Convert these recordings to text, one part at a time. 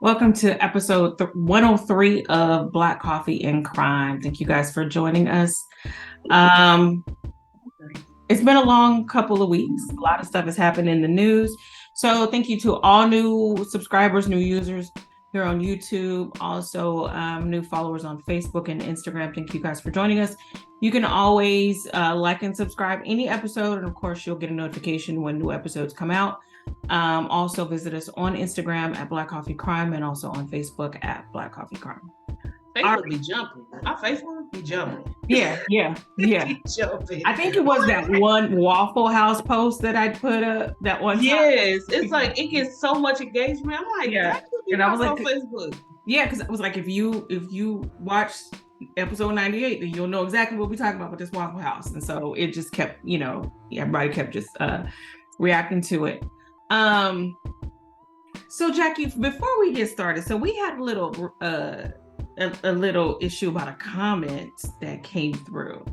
Welcome to episode 103 of Black Coffee and Crime. Thank you guys for joining us. It's been a long couple of weeks. A lot of stuff has happened in the news. So thank you to all new subscribers, new users here on YouTube, also new followers on Facebook and Instagram. Thank you guys for joining us. You can always like and subscribe any episode, and of course you'll get a notification when new episodes come out. Also visit us on Instagram at Black Coffee Crime and also on Facebook at Black Coffee Crime. Facebook be jumping. Our Facebook be jumping. Yeah. Jumping. I think it was that one Waffle House post that I put up that one time. Yes, it's like it gets so much engagement. I'm like, yeah, and I was like, on Facebook. Yeah, because it was like if you watch episode 98, then you'll know exactly what we're talking about with this Waffle House, and so it just kept, everybody kept just reacting to it. So Jackie, before we get started, so we had a little issue about a comment that came through.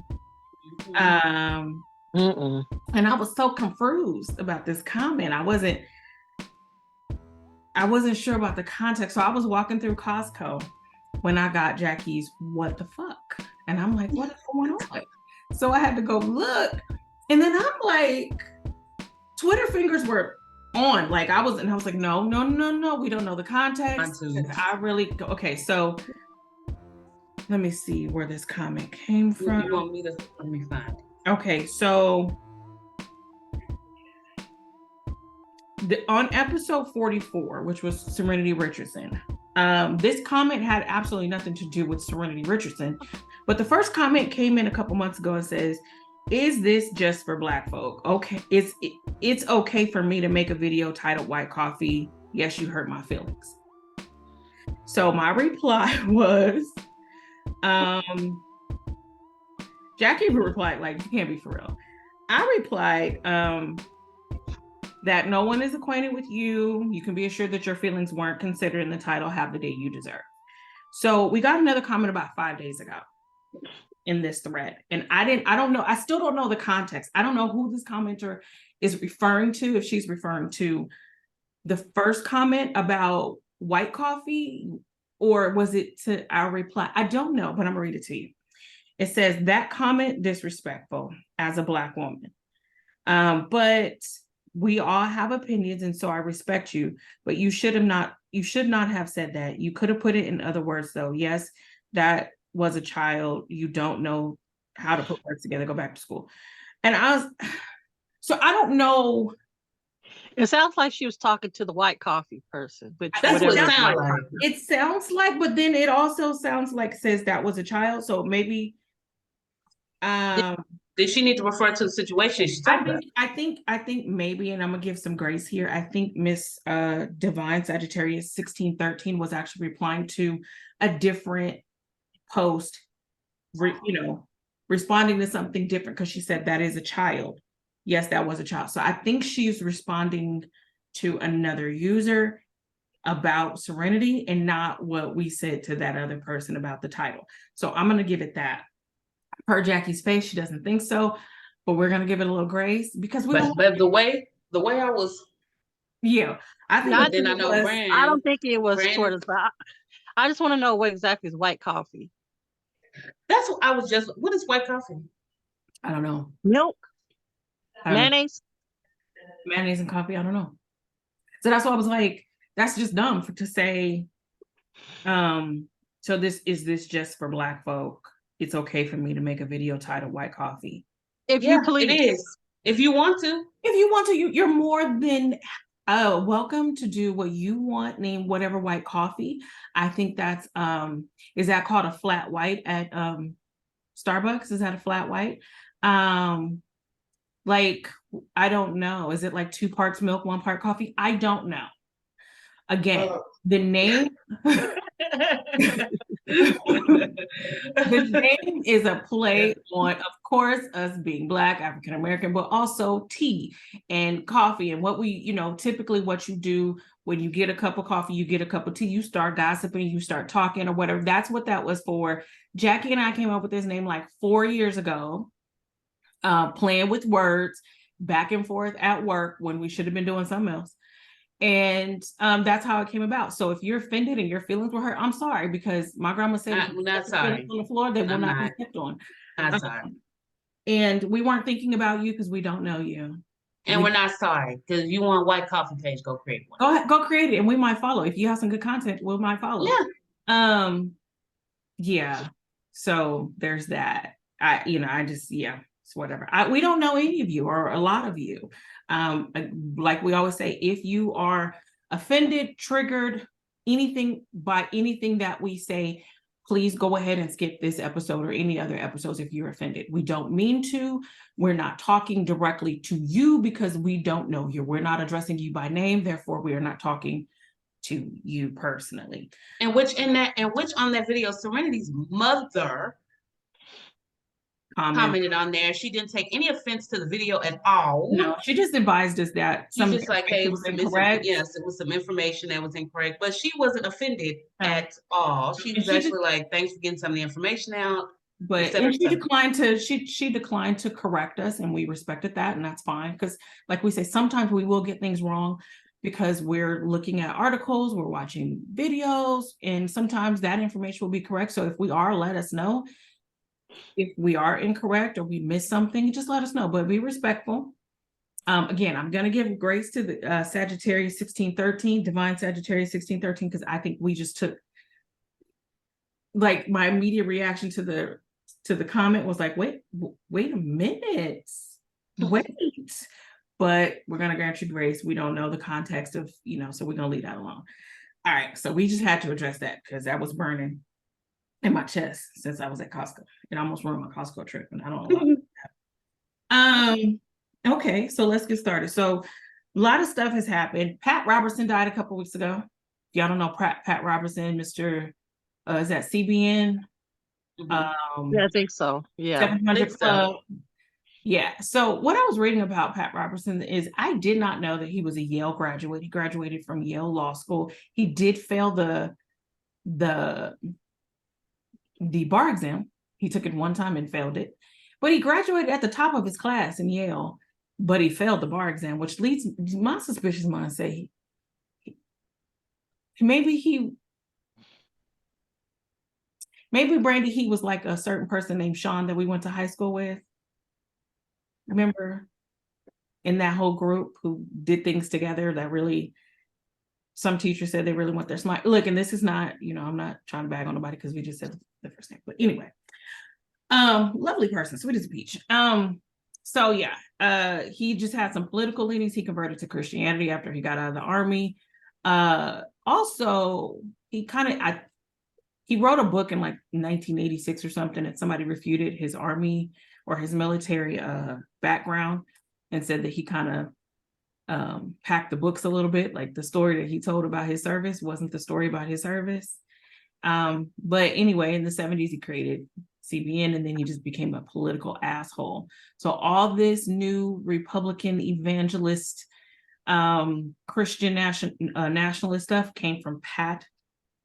And I was so confused about this comment. I wasn't sure about the context. So I was walking through Costco when I got Jackie's "what the fuck," and I'm like, what is going on? So I had to go look, and then I'm like, Twitter fingers were on. Like I was like, no, we don't know the context. Okay, so let me see where this comment came from. You want me to let me find it. Okay, so on episode 44, which was Serenity Richardson, this comment had absolutely nothing to do with Serenity Richardson, but the first comment came in a couple months ago and says, "Is this just for Black folk? Okay, it's okay for me to make a video titled White Coffee. Yes, you hurt my feelings." So my reply was, Jackie replied, like, "You can't be for real." I replied, that no one is acquainted with you. You can be assured that your feelings weren't considered in the title Have the Day You Deserve. So we got another comment about 5 days ago in this thread. And I don't know. I still don't know the context. I don't know who this commenter is referring to, if she's referring to the first comment about white coffee, or was it to our reply? I don't know, but I'm gonna read it to you. It says, "That comment disrespectful as a Black woman. But we all have opinions, and so I respect you, but you should not have said that. You could have put it in other words though. Yes, that was a child. You don't know how to put words together. Go back to school." And I don't know. It sounds like she was talking to the white coffee person. That's what it sounds like. It sounds like, but then it also sounds like says that was a child. So maybe did she need to refer to the situation she's talking about? I think maybe, and I'm gonna give some grace here. I think Miss Divine Sagittarius 1613 was actually replying to a different post, responding to something different, because she said that is a child. Yes, that was a child. So I think she's responding to another user about Serenity and not what we said to that other person about the title. So I'm gonna give it that. Per Jackie's face, she doesn't think so, but we're gonna give it a little grace because but the way I was, I think I don't think it was toward us. I just want to know what exactly is white coffee. That's what I was just. What is white coffee? I don't know. Milk, mayonnaise and coffee. I don't know. So that's why I was like, that's just dumb to say. So this just for Black folk. It's okay for me to make a video titled White Coffee. It is. If you want to, you're more than welcome to do what you want. Name whatever white coffee. I think that's is that called a flat white at Starbucks? Is that a flat white? Like, I don't know. Is it like 2 parts milk, 1 part coffee? I don't know. Again, the name the name is a play on, of course, us being Black, African American, but also tea and coffee. And what we, typically what you do when you get a cup of coffee, you get a cup of tea, you start gossiping, you start talking or whatever. That's what that was for. Jackie and I came up with this name like 4 years ago, playing with words back and forth at work when we should have been doing something else. And that's how it came about. So if you're offended and your feelings were hurt, I'm sorry, because my grandma said if I'm you not step your feelings sorry. on the floor, they will I'm not be not. stepped on. Not sorry. And we weren't thinking about you because we don't know you. And we're not sorry because you want white coffee page, go create one. Go ahead, go create it, and we might follow. If you have some good content, we might follow. Yeah. Yeah. So there's that. I just, it's whatever. We don't know any of you or a lot of you. Like we always say, if you are offended, triggered, anything by anything that we say, please go ahead and skip this episode or any other episodes if you're offended. We don't mean to. We're not talking directly to you because we don't know you. We're not addressing you by name. Therefore, we are not talking to you personally. And which on that video, Serenity's mother commented on there. She didn't take any offense to the video at all. No, she just advised us that some just like, hey, it was incorrect. Yes, it was some information that was incorrect, but she wasn't offended at all. She was actually like, thanks for getting some of the information out. But and she declined to she declined to correct us, and we respected that, and that's fine, because like we say, sometimes we will get things wrong because we're looking at articles, we're watching videos, and sometimes that information will be correct. So if we are, let us know. If we are incorrect or we miss something, just let us know, but be respectful. Again, I'm going to give grace to the Sagittarius 1613, Divine Sagittarius 1613, because I think we just took, like, my immediate reaction to the comment was like, wait a minute, wait. But we're going to grant you grace. We don't know the context of, so we're going to leave that alone. All right, so we just had to address that because that was burning in my chest since I was at Costco. It almost ruined my Costco trip, and I don't know why. Okay, so let's get started. So a lot of stuff has happened. Pat Robertson died a couple weeks ago. Y'all don't know Pat Robertson, Mr. Is that CBN? Mm-hmm. Yeah, I think so. Yeah. 700 Club. Yeah. So what I was reading about Pat Robertson is I did not know that he was a Yale graduate. He graduated from Yale Law School. He did fail the bar exam. He took it one time and failed it. But he graduated at the top of his class in Yale, but he failed the bar exam, which leads my suspicious mind to say maybe Brandy, he was like a certain person named Sean that we went to high school with. Remember, in that whole group who did things together that really, some teachers said they really want their smile. Look, and this is not, I'm not trying to bag on nobody because we just said the first name. But anyway, lovely person, sweet as a peach. So yeah, he just had some political leanings. He converted to Christianity after he got out of the army. Also, he wrote a book in like 1986 or something, and somebody refuted his army or his military background and said that he kind of packed the books a little bit. Like the story that he told about his service wasn't the story about his service. But anyway, in the 70s, he created CBN, and then he just became a political asshole. So all this new Republican evangelist, Christian nationalist stuff came from Pat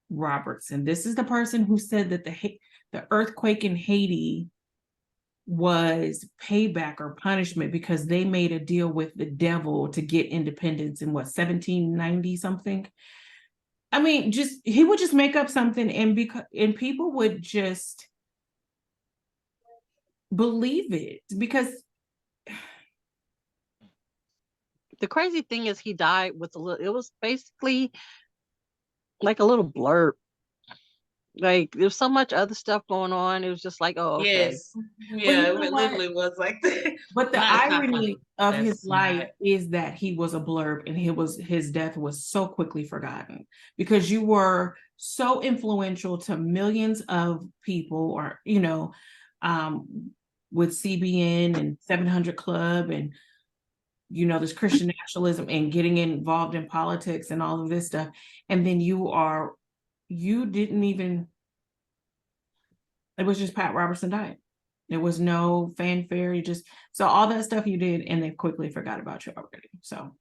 Robertson. This is the person who said that the earthquake in Haiti was payback or punishment because they made a deal with the devil to get independence in 1790 something. I mean, he would just make up something, and people would just believe it because the crazy thing is he died with it was basically like a little blurb. Like there's so much other stuff going on. It was just like, oh, okay. Yes. Yeah, it literally was like that. But the irony of his life is that he was a blurb, and his death was so quickly forgotten because you were so influential to millions of people, or with CBN and 700 Club and this Christian nationalism and getting involved in politics and all of this stuff, and then you didn't even. It was just Pat Robertson died. There was no fanfare. So all that stuff you did, and they quickly forgot about you already. So,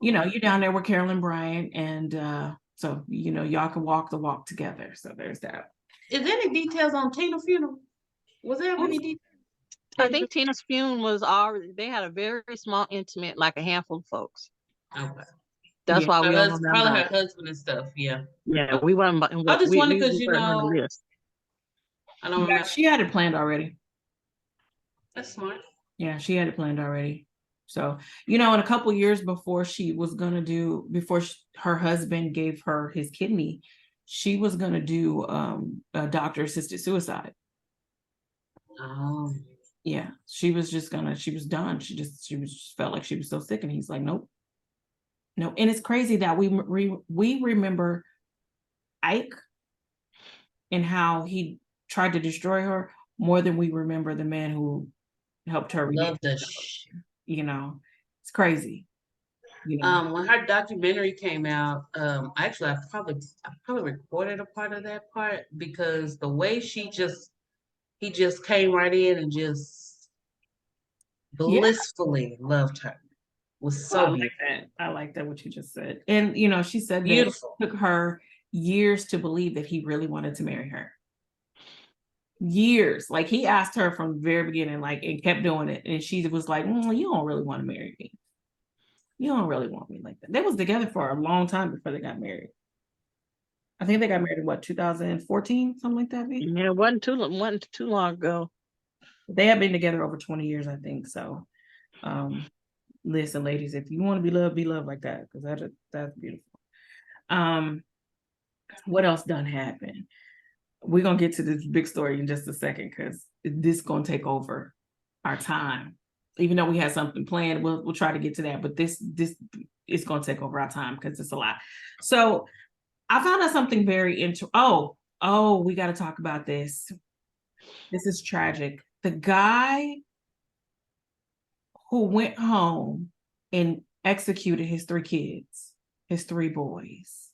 you're down there with Carolyn Bryant, and so y'all can walk the walk together. So there's that. Is there any details on Tina's funeral? Was there any details? I think Tina's funeral was already. They had a very small, intimate, like a handful of folks. Okay. That's Yeah. why we don't know nothing Probably about her it. husband and stuff. Yeah. Yeah, we weren't. I just wondered because We weren't on the list. I don't Yeah, remember. she had it planned already. That's smart. Yeah, she had it planned already. So, in a couple years before she was gonna do, her husband gave her his kidney, she was gonna do a doctor-assisted suicide. Oh. Yeah, she was done. She just felt like she was so sick, and he's like, nope, no. And it's crazy that we remember Ike and how he tried to destroy her more than we remember the man who helped her. Love the It's crazy. When her documentary came out, actually I probably recorded a part of that part because the way he just came right in and just blissfully loved her was so beautiful. I like that what you just said. And she said Beautiful. that it took her years to believe that he really wanted to marry her. Years. Like he asked her from the very beginning, and kept doing it. And she was like, you don't really want to marry me. You don't really want me like that. They was together for a long time before they got married. I think they got married in 2014, something like that. Yeah, it wasn't too long ago. They have been together over 20 years, I think. So listen, ladies, if you want to be loved like that, because that's beautiful. What else done happened? We're gonna get to this big story in just a second because this is gonna take over our time. Even though we had something planned, we'll try to get to that. But this is gonna take over our time because it's a lot. So I found out something very interesting. Oh, we got to talk about this. This is tragic. The guy who went home and executed his 3 kids, his 3 boys.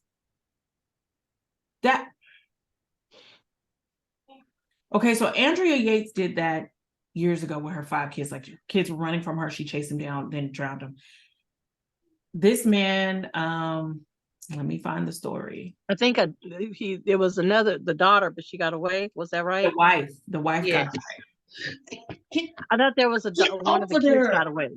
Okay, so Andrea Yates did that years ago with her 5 kids. Like kids were running from her, she chased them down, then drowned them. This man, let me find the story. I think there was the daughter, but she got away. Was that right? The wife got away. I thought there was one of the kids got away.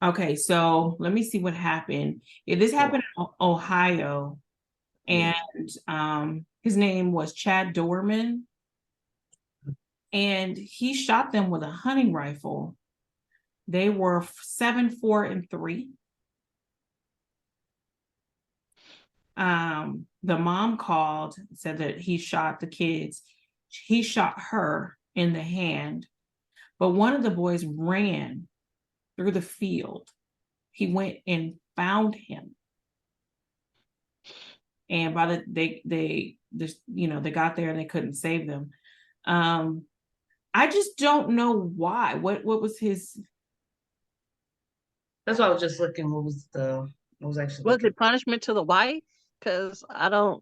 Okay, so let me see what happened. This happened in Ohio, and his name was Chad Dorman, and he shot them with a hunting rifle. They were 7, 4, and 3. The mom called, said that he shot the kids. He shot her in the hand, but one of the boys ran through the field. He went and found him, and by they got there and they couldn't save them. I just don't know why. What was his? That's why I was just looking. Was it punishment to the wife? Because I don't.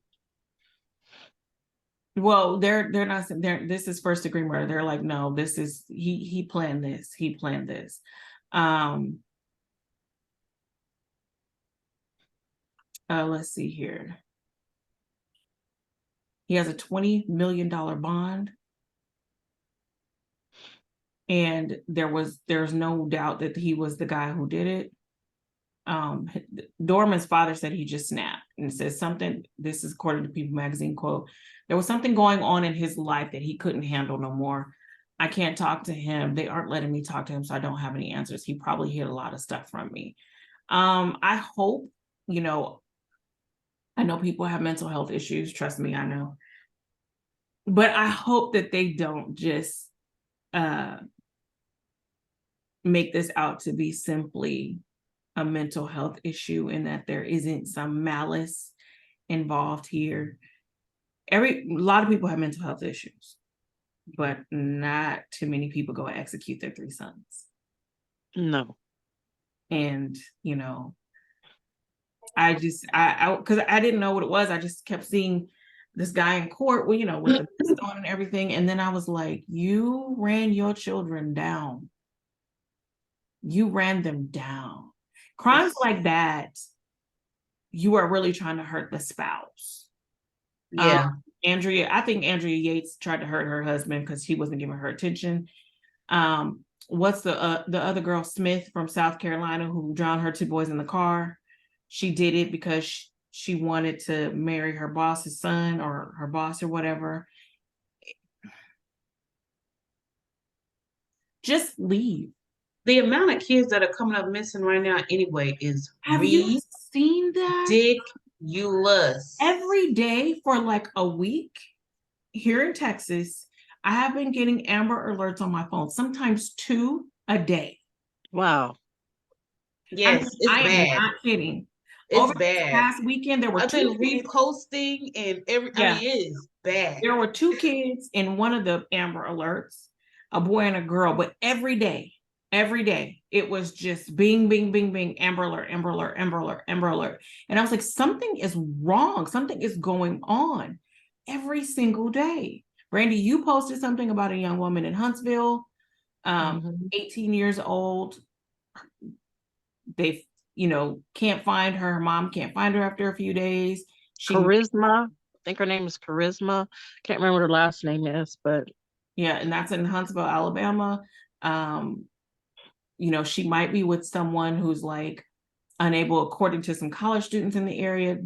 Well, they're not. This is first degree murder. They're like, no, this is he planned this. He planned this. Let's see here. He has a $20 million bond, and there's no doubt that he was the guy who did it. Dorman's father said he just snapped and says something. This is according to People Magazine quote. There was something going on in his life that he couldn't handle no more. I can't talk to him. They aren't letting me talk to him, so I don't have any answers. He probably hid a lot of stuff from me. I hope, I know people have mental health issues. Trust me, I know. But I hope that they don't just make this out to be simply a mental health issue and that there isn't some malice involved here. A lot of people have mental health issues, but not too many people go and execute their 3 sons. No. And, because I didn't know what it was. I just kept seeing this guy in court, with the pistol and everything. And then I was like, you ran your children down. You ran them down. Crimes like that, you are really trying to hurt the spouse. Yeah. I think Andrea Yates tried to hurt her husband because he wasn't giving her attention. what's the other girl, Smith from South Carolina, who drowned her two boys in the car. She did it because she wanted to marry her boss's son or her boss or whatever. Just leave. The amount of kids that are coming up missing right now anyway is Have you seen that? ridiculous. Every day for like a week here in Texas, I have been getting Amber Alerts on my phone, sometimes 2 a day. Wow. Yes, it's I am bad. not kidding. It's Over bad. this past weekend, there were I've 2 been kids. reposting and I mean, it is bad. There were 2 kids in one of the Amber Alerts, a boy and a girl, but every day, it was just bing, bing, bing, bing, Amber Alert, Amber Alert, Amber Alert, Amber Alert. And I was like, something is wrong. Something is going on every single day. Brandy, you posted something about a young woman in Huntsville, 18 years old. They, can't find her. Her mom can't find her after a few days. Charisma. I think her name is Charisma. Can't remember what her last name is, but yeah, and that's in Huntsville, Alabama. She might be with someone who's like unable, according to some college students in the area,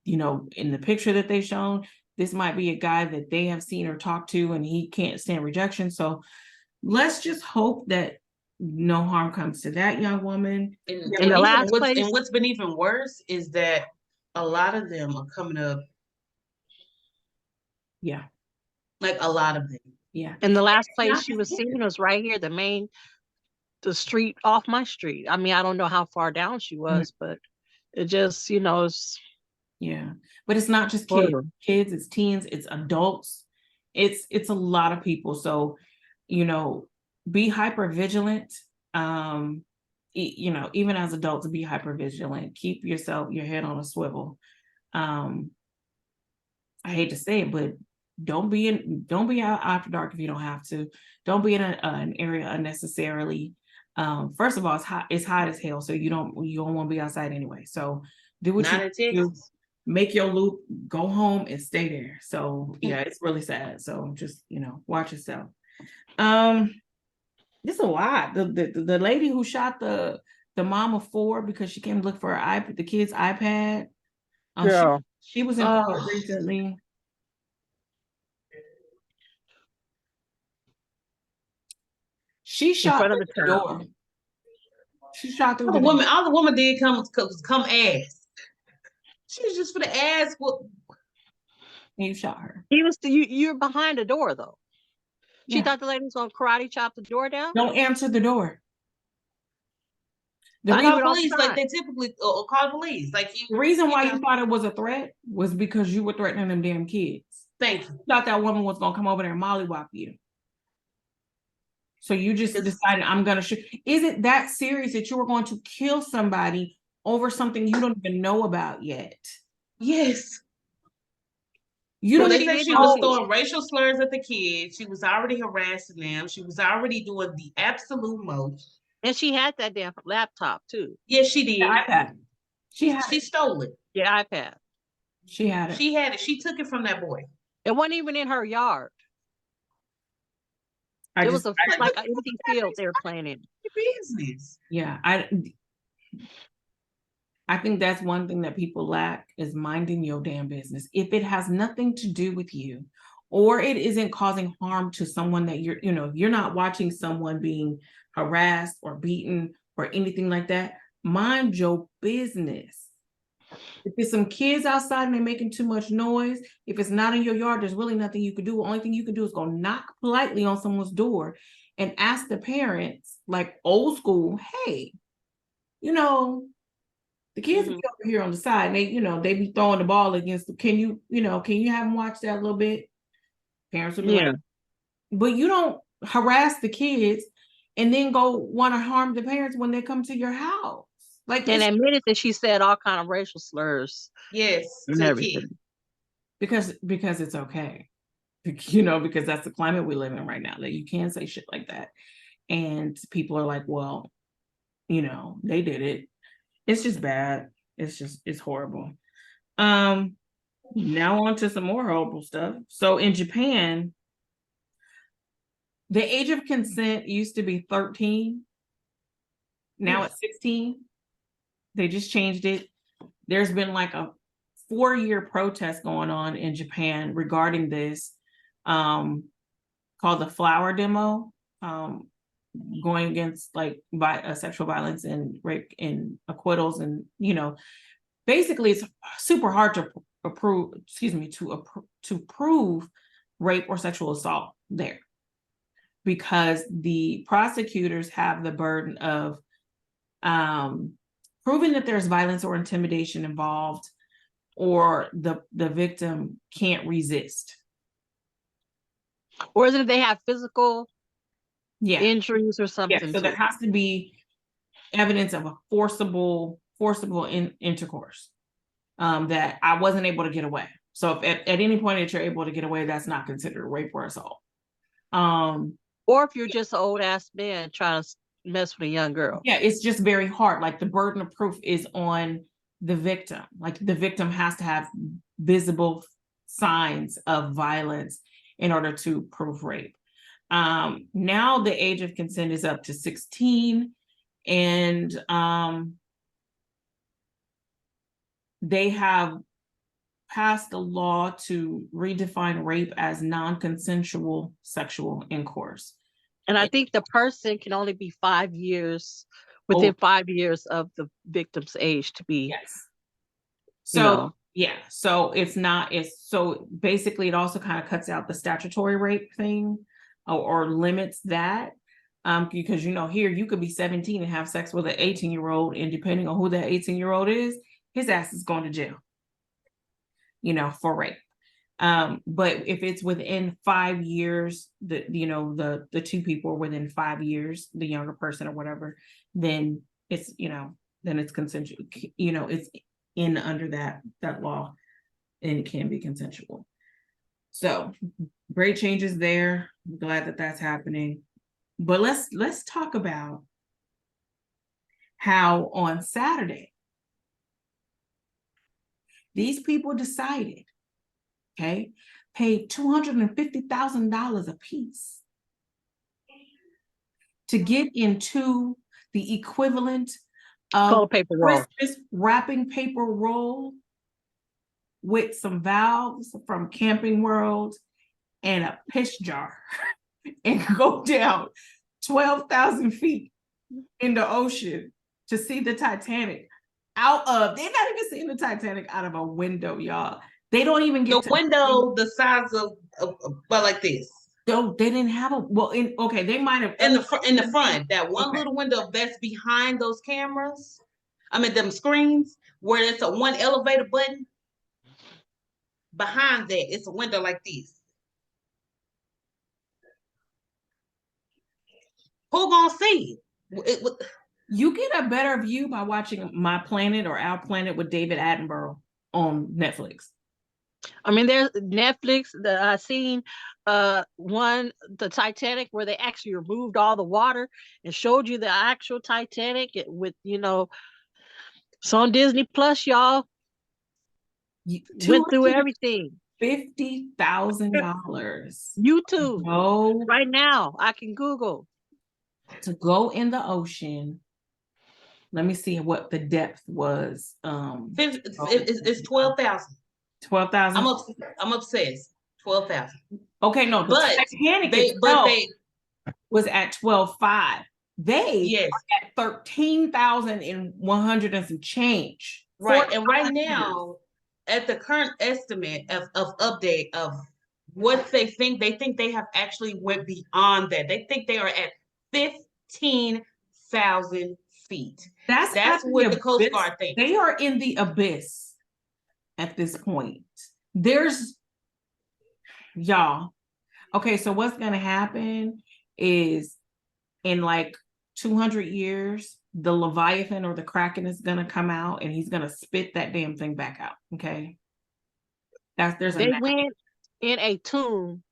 in the picture that they've shown, this might be a guy that they have seen or talked to and he can't stand rejection. So let's just hope that no harm comes to that young woman. in the last place. And what's been even worse is that a lot of them are coming up. Yeah. Like a lot of them. Yeah. And the last place she was seen was right here, the street off my street. I mean, I don't know how far down she was, but it just, it's yeah. But it's not just kids, it's teens, it's adults. It's a lot of people. So, be hyper vigilant. Even as adults, be hyper vigilant. Keep your head on a swivel. I hate to say it, but don't be out after dark if you don't have to. Don't be in an area unnecessarily. First of all, it's hot as hell, so you don't want to be outside anyway. So do what you do. Make your loop, go home and stay there. So yeah, it's really sad. So just watch yourself. It's a lot. The lady who shot the mom of 4 because she came to look for the kid's iPad. Yeah. She was in court recently. She shot through the door. She shot through the door. All the woman did come ask. She was just for the ass. And you shot her. You're behind the door though. She thought the lady was gonna karate chop the door down. Don't answer the door. Call police like they typically call police. Like the reason why you thought it was a threat was because you were threatening them damn kids. Thank you. You thought that woman was gonna come over there and mollywop you. So you just decided, I'm gonna shoot. Is it that serious that you were going to kill somebody over something you don't even know about yet? Yes. They said she was throwing racial slurs at the kids. She was already harassing them. She was already doing the absolute most. And she had that damn laptop too. Yes, she did. The iPad. She stole it. Yeah, iPad. She had it. She had it. She took it from that boy. It wasn't even in her yard. It was like an empty field they were playing in. Business. Yeah, I think that's one thing that people lack is minding your damn business. If it has nothing to do with you, or it isn't causing harm to someone that you're not watching someone being harassed or beaten or anything like that, mind your business. If there's some kids outside and they're making too much noise, if it's not in your yard, there's really nothing you could do. The only thing you can do is go knock politely on someone's door and ask the parents, like old school, hey, the kids be over here on the side, and they be throwing the ball against can you have them watch that a little bit? Parents will be like, but you don't harass the kids and then go want to harm the parents when they come to your house. Like, and admitted that she said all kind of racial slurs. Yes, and everything. Because it's okay. Because that's the climate we live in right now, that you can't say shit like that. And people are like, well, they did it. It's just bad. It's horrible. Now on to some more horrible stuff. So in Japan, The age of consent used to be 13. Now it's 16. They just changed it. There's been like a 4-year protest going on in Japan regarding this, called the Flower Demo, going against like sexual violence and rape and acquittals, and basically it's super hard to prove rape or sexual assault there, because the prosecutors have the burden of proving that there's violence or intimidation involved, or the victim can't resist. Or is it they have physical injuries or something? Yeah, so there has to be evidence of a forcible intercourse, that I wasn't able to get away. So if at any point that you're able to get away, that's not considered rape or assault. Or if you're just an old ass man trying to mess with a young girl. Yeah, it's just very hard. Like the burden of proof is on the victim. Like the victim has to have visible signs of violence in order to prove rape. Now the age of consent is up to 16, and they have passed a law to redefine rape as non-consensual sexual intercourse. And I think the person can only be 5 years, within 5 years of the victim's age to be. Yes. So so so basically it also kind of cuts out the statutory rape thing, or limits that, because here you could be 17 and have sex with an 18-year-old, and depending on who that 18-year-old is, his ass is going to jail, for rape. But if it's within 5 years, the two people are within 5 years, the younger person or whatever, then it's then it's consensual. It's in under that law, and it can be consensual. So great changes there. I'm glad that that's happening. But let's talk about how on Saturday these people decided, paid $250,000 a piece to get into the equivalent of Christmas wrapping paper roll with some valves from Camping World and a piss jar, and go down 12,000 feet in the ocean to see the Titanic they're not even seeing the Titanic out of a window, y'all. They don't even get the window the size of like this. No, they didn't have they might have in the front, that one little window that's behind those cameras. I mean them screens where it's a one elevator button. Behind that, it's a window like this. Who gonna see it? You get a better view by watching My Planet or Our Planet with David Attenborough on Netflix. I mean, there's Netflix that I seen the Titanic, where they actually removed all the water and showed you the actual Titanic with it's on Disney Plus, y'all. Went through everything. $50,000. YouTube. Right now, I can Google. To go in the ocean. Let me see what the depth was. It's 12,000. 12,000. I'm obsessed. 12,000. Okay, no, but Titanic was at 12,500. They are at 13,100 and some change. Right, and right now, at the current estimate of update of what they think they have actually went beyond that. They think they are at 15,000 feet. That's what the Coast Guard thinks. They are in the abyss at this point. Y'all. Okay, so what's gonna happen is in like 200 years, the Leviathan or the Kraken is gonna come out, and he's gonna spit that damn thing back out. Okay. They went in a tomb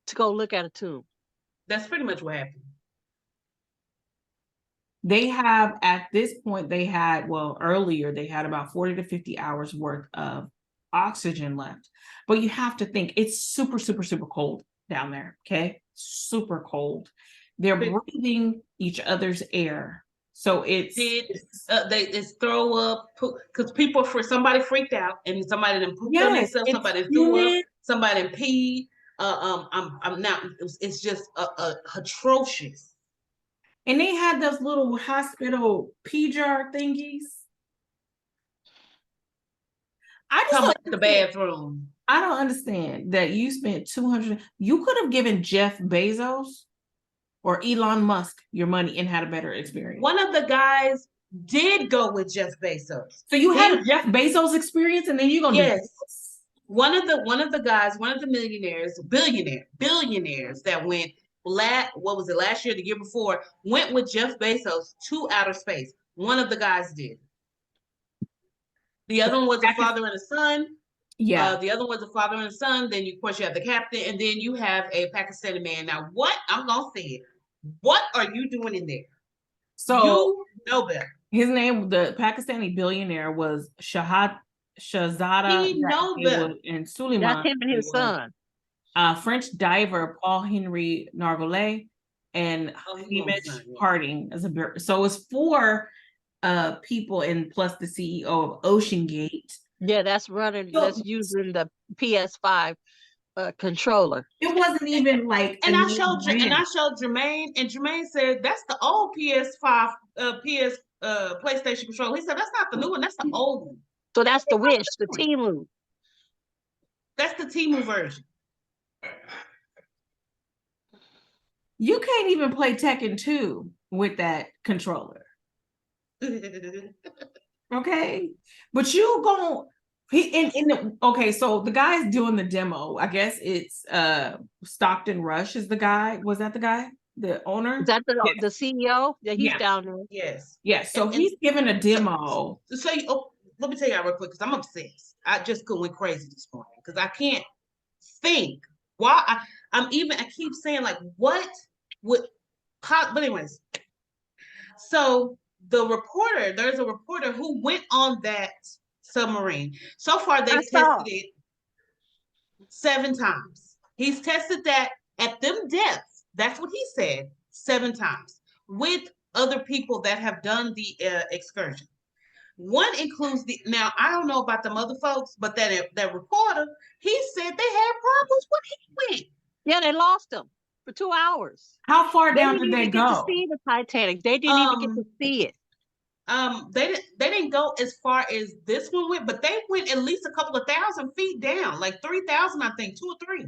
to go look at a tomb. That's pretty much what happened. They have, at this point, earlier they had about 40 to 50 hours worth of oxygen left. But you have to think, it's super, super, super cold down there. Okay. Super cold. They're breathing each other's air. So it's they just throw up because somebody freaked out and somebody done pooped on themselves, somebody threw up, somebody peed. I'm now it's just atrocious. And they had those little hospital pee jar thingies. I just come to the bathroom. I don't understand that you spent $200. You could have given Jeff Bezos or Elon Musk your money and had a better experience. One of the guys did go with Jeff Bezos. So you had a Jeff Bezos experience, and then you're gonna do this? One of the guys, one of the billionaires that went last year, the year before, went with Jeff Bezos to outer space. One of the guys did. The other one was a father and a son. Yeah. The other was a father and a son. Then of course you have the captain, and then you have a Pakistani man. Now, what I'm gonna say it. What are you doing in there? So you know better. His name, the Pakistani billionaire, was Shahzada. He know better. And Suleiman. That's him and his son. French diver Paul-Henri Nargolet and Hamish Harding as a. So it's 4 people, and plus the CEO of Ocean Gate. Yeah, that's using the PS5 controller. It wasn't even like. And I showed Jermaine, and Jermaine said that's the old PS5 PlayStation controller. He said that's not the new one, that's the old one. So that's the Wish, the Temu. That's the Temu version. You can't even play Tekken 2 with that controller. Okay, but you gon' okay, so the guy's doing the demo. I guess it's Stockton Rush is the guy. Was that the guy? The owner? Is that the CEO? Yeah, he's down there. Yes. So he's giving a demo. So let me tell you real quick, because I'm obsessed. I just went crazy this morning because I can't think why I keep saying like what would but anyways. So there's a reporter who went on that submarine. So far, they've tested it 7 times. He's tested that at them depths. That's what he said, 7 times with other people that have done the excursion. One includes now I don't know about them other folks, but that reporter, he said they had problems when he went. Yeah, they lost him for 2 hours. How far down did they go? Get to see the Titanic. They didn't even get to see it. They didn't go as far as this one went, but they went at least a couple of 1,000 feet down, like 3,000, I think, 2 or 3.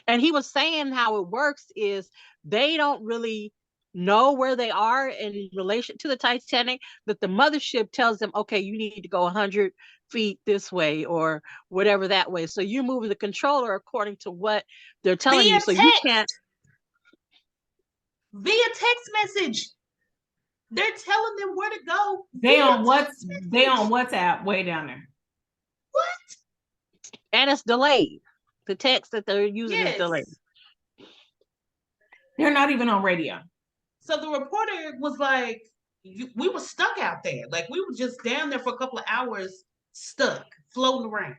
And he was saying how it works is they don't really know where they are in relation to the Titanic, that the mothership tells them, okay, you need to go 100 feet this way or whatever that way. So you move the controller according to what they're telling you. So you can't. Via text message. They're telling them where to go. They on WhatsApp way down there. What? And it's delayed. The text that they're using is delayed. They're not even on radio. So the reporter was like, we were stuck out there. Like we were just down there for a couple of hours, stuck, floating around.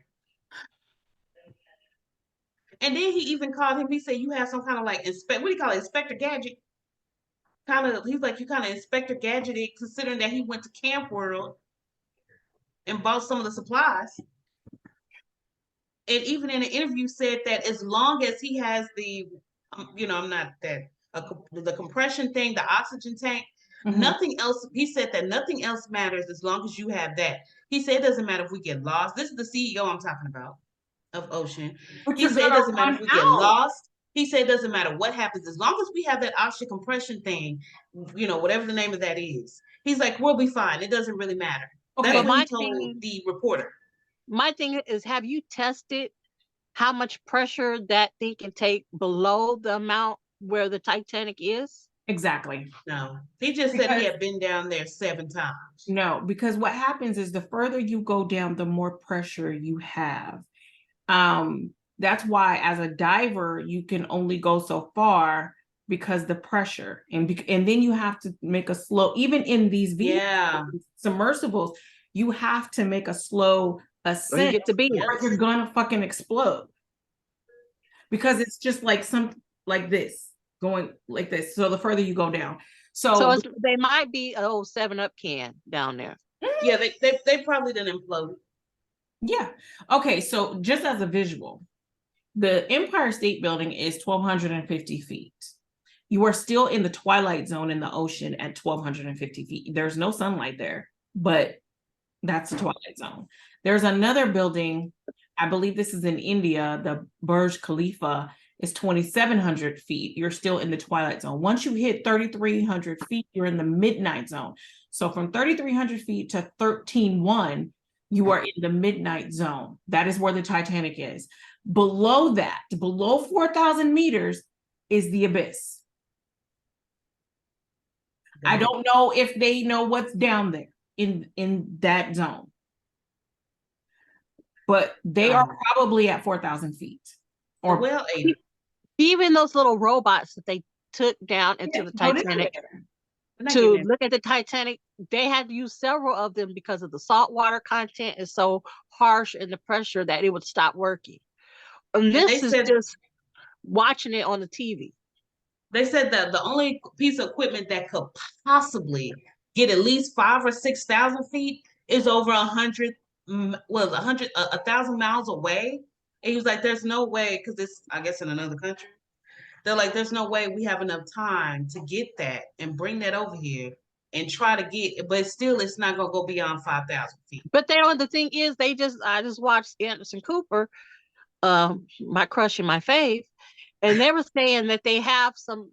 And then he even called him. He said, you have some kind of like what do you call it? Inspector Gadget. He's like, you kind of Inspector Gadgeted, considering that he went to Camp World and bought some of the supplies. And even in an interview said that as long as he has the, I'm not that, the compression thing, the oxygen tank, nothing else, he said that nothing else matters as long as you have that. He said it doesn't matter if we get lost. This is the CEO I'm talking about of Ocean. He said it doesn't matter if we get lost. He said it doesn't matter what happens as long as we have that oxygen compression thing, whatever the name of that is. He's like, we'll be fine. It doesn't really matter. Okay, that's what he told the reporter. My thing is, have you tested how much pressure that thing can take below the amount where the Titanic is? Exactly. No, he just said he had been down there 7 times. No, because what happens is the further you go down, the more pressure you have. That's why as a diver, you can only go so far because the pressure and then you have to make a slow, even in these submersibles, you have to make a slow ascent or you're gonna fucking explode. because it's just like like this, going like this. So the further you go down. So So they might be an old 7-Up can down there. Yeah, they probably didn't implode. yeah. Okay, so just as a visual, the Empire State Building is 1,250 feet. You are still in the twilight zone in the ocean at 1,250 feet. There's no sunlight there, but that's the twilight zone. There's another building, I believe this is in India, the Burj Khalifa is 2,700 feet. You're still in the twilight zone. Once you hit 3,300 feet, you're in the midnight zone. So from 3,300 feet to 13,100, you are in the midnight zone. That is where the Titanic is. Below that, below 4,000 meters, is the abyss. I don't know if they know what's down there in that zone, but they are probably at 4,000 feet. Or well, even those little robots that they took down into the Titanic to look at the Titanic, they had to use several of them because of the saltwater content is so harsh and the pressure that it would stop working. And this is just watching it on the TV. They said that the only piece of equipment that could possibly get at least 5,000 or 6,000 feet is over 100, 1,000 miles away. And he was like, "There's no way," because it's, I guess, in another country. They're like, "There's no way we have enough time to get that and bring that over here and try to get," but still, it's not gonna go beyond 5,000 feet. But the thing is, I just watched Anderson Cooper, my crush and my fave, and they were saying that they have some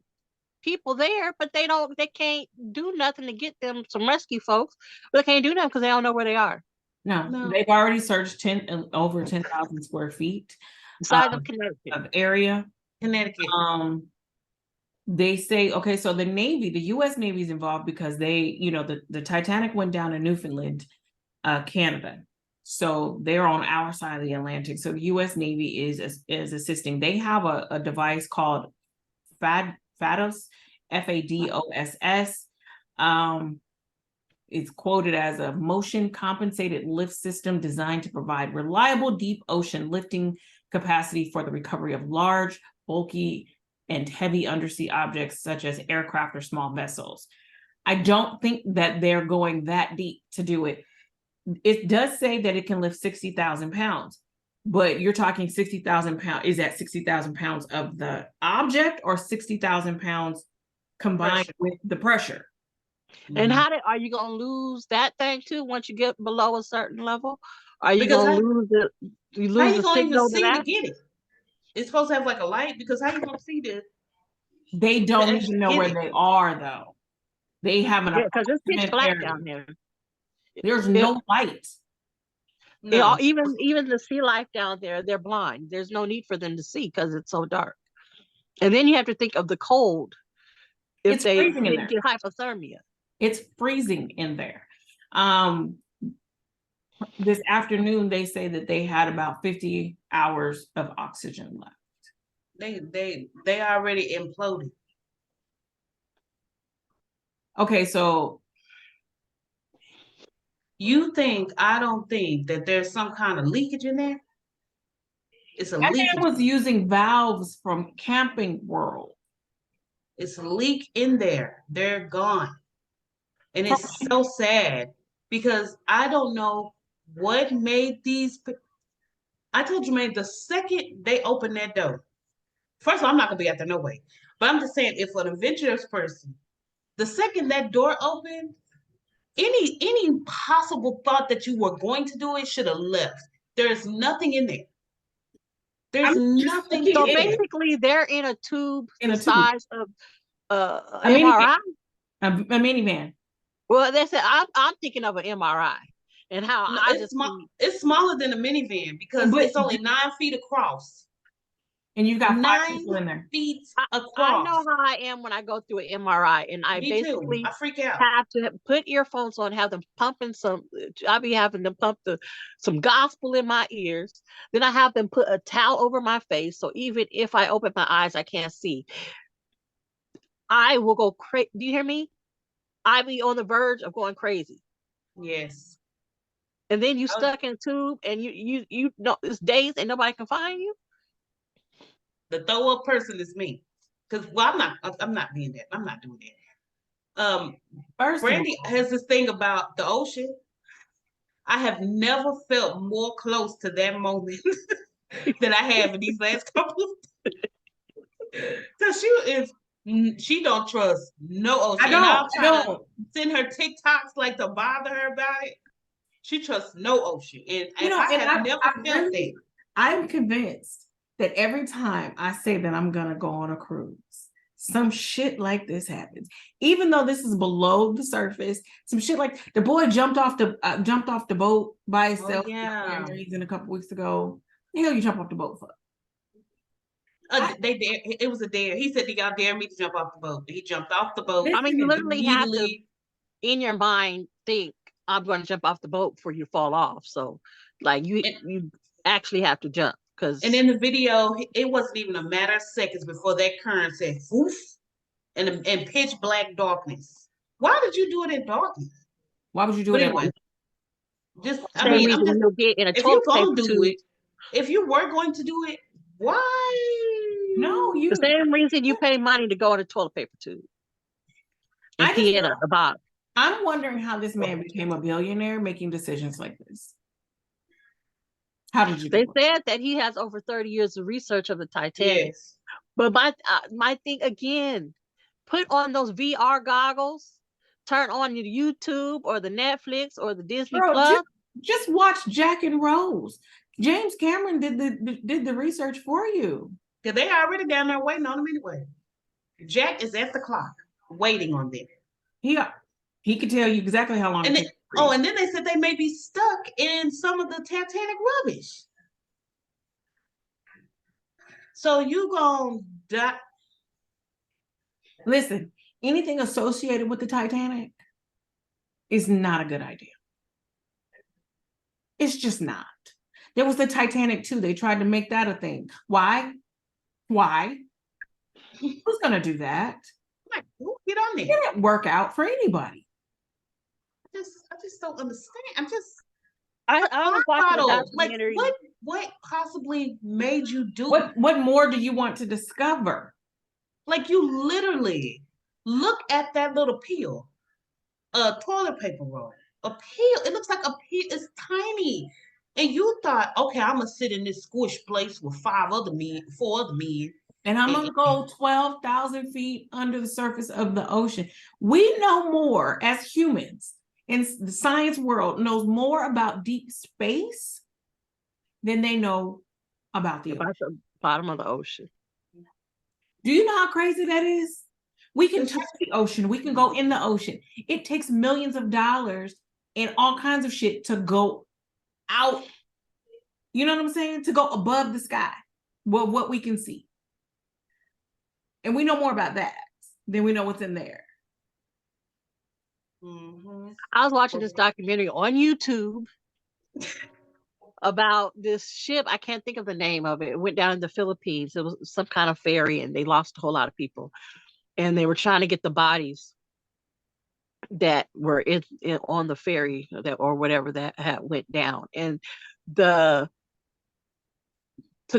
people there, but they can't do nothing to get them some rescue folks, but they can't do nothing because they don't know where they are. No, they've already searched over 10,000 square feet of Connecticut of area. Connecticut. They say, okay, so the Navy, the U.S. Navy is involved because they, the Titanic went down in Newfoundland, Canada. So they're on our side of the Atlantic. So the U.S. Navy is assisting. They have a device called FADOS, FADOSS. It's quoted as a motion compensated lift system designed to provide reliable deep ocean lifting capacity for the recovery of large, bulky, and heavy undersea objects such as aircraft or small vessels. I don't think that they're going that deep to do it. It does say that it can lift 60,000 pounds, but you're talking 60,000 pounds. Is that 60,000 pounds of the object or 60,000 pounds combined with the pressure? And are you gonna lose that thing too once you get below a certain level? Are you gonna lose it? You lose the signal to get it. It's supposed to have like a light, because how you gonna see this? They don't even know where they are though. They have an because it's pitch black down there. There's no light. No. Even the sea life down there, they're blind. There's no need for them to see because it's so dark. And then you have to think of the cold if they get hypothermia. It's freezing in there. This afternoon, they say that they had about 50 hours of oxygen left. They already imploded. Okay, so I don't think that there's some kind of leakage in there? It's a leak. That man was using valves from Camping World. It's a leak in there. They're gone. And it's so sad because I don't know what made these. I told you, man, the second they open that door, first of all, I'm not gonna be out there no way. But I'm just saying, if an adventurous person, the second that door opened, any possible thought that you were going to do it should have left. There's nothing in there. There's nothing. So basically, they're in a tube the size of MRI. A minivan. Well, they said I'm thinking of an MRI, and how it's smaller than a minivan because it's only 9 feet across. And you've got 5 people in there. Feet across. I know how I am when I go through an MRI, and I basically I freak out. Have to put earphones on, have them pumping I'll be having them pump some gospel in my ears. Then I have them put a towel over my face, so even if I open my eyes, I can't see. I will go crazy. Do you hear me? I be on the verge of going crazy. Yes. And then you stuck in a tube, and you know it's days and nobody can find you. The throw up person is me. Because well, I'm not being that. I'm not doing that. First of Brandy all, has this thing about the ocean. I have never felt more close to that moment than I have in these last couple. Because she don't trust no ocean. I And don't, I'll I try to don't. send her TikToks like to bother her about it. She trusts no ocean, and I And have never I felt that. really, I'm convinced that every time I say that I'm gonna go on a cruise, some shit like this happens. Even though this is below the surface, some shit like the boy jumped off the boat by himself for Yeah. some reason a couple weeks ago. The hell you jump off the boat for? It was a dare. He said, "Do y'all dare me to jump off the boat?" He jumped off the boat. I mean, you Listen, literally have to, Immediately. in your mind, think, I'm going to jump off the boat before you fall off. So, like, you actually have to jump, because And in the video, it wasn't even a matter of seconds before that current said "woof" and pitch black darkness. Why did you do it in darkness? why would you do But it at anyway, just I same mean, reason you'll get in a if you're toilet paper gonna do tube. it, if you were going to do it, why? No, The same reason you pay money to go in a toilet paper tube and I just pee in a bottle. I'm wondering how this man became a billionaire making decisions like this. How did you They do it? said that he has over 30 years of research of the Titanic. Yes. But my thing again, put on those VR goggles, turn on your YouTube or the Netflix or the Disney Girl, Plus. just watch Jack and Rose. James Cameron did the research for you. Because they already down there waiting on them anyway. Jack is at the clock, waiting on them. He could tell you exactly how long And it they, takes. and then they said they may be stuck in some of the Titanic rubbish. So you gonna die. Listen, anything associated with the Titanic is not a good idea. It's just not. There was the Titanic too. They tried to make that a thing. Why? Who's gonna do that? Like, get on there. It didn't work out for anybody. I just don't understand. I was watching a Like, documentary. what possibly made you do it? What more do you want to discover? Like, you literally look at that little peel, a toilet paper roll, a peel. It looks like a peel. It's tiny. And you thought, okay, I'm gonna sit in this squish place with four other men, And I'm gonna go 12,000 feet under the surface of the ocean. We know more as humans, and the science world knows more about deep space than they know about the ocean. About the bottom of the ocean. Do you know how crazy that is? We can touch the ocean. We can go in the ocean. It takes millions of dollars and all kinds of shit to go out. You know what I'm saying? To go above the sky. Well, what we can see. And we know more about that than we know what's in there. Mm-hmm. I was watching this documentary on YouTube about this ship. I can't think of the name of it. It went down in the Philippines. It was some kind of ferry, and they lost a whole lot of people. And they were trying to get the bodies that were on the ferry or whatever that had went down. And to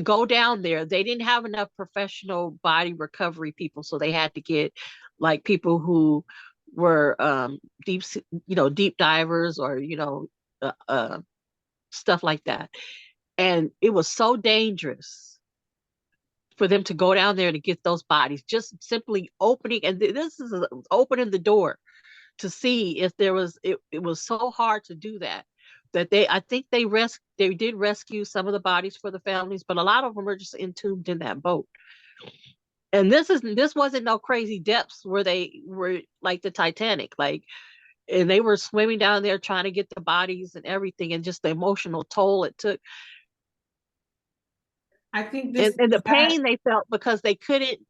go down there, they didn't have enough professional body recovery people, so they had to get like people who were deep divers or stuff like that. And it was so dangerous for them to go down there to get those bodies, just simply opening, and this is opening the door to see if there was, it was so hard to do that I think they did rescue some of the bodies for the families, but a lot of them are just entombed in that boat. And this wasn't no crazy depths where they were like the Titanic, and they were swimming down there trying to get the bodies and everything, and just the emotional toll it took. I think and the pain they felt because they couldn't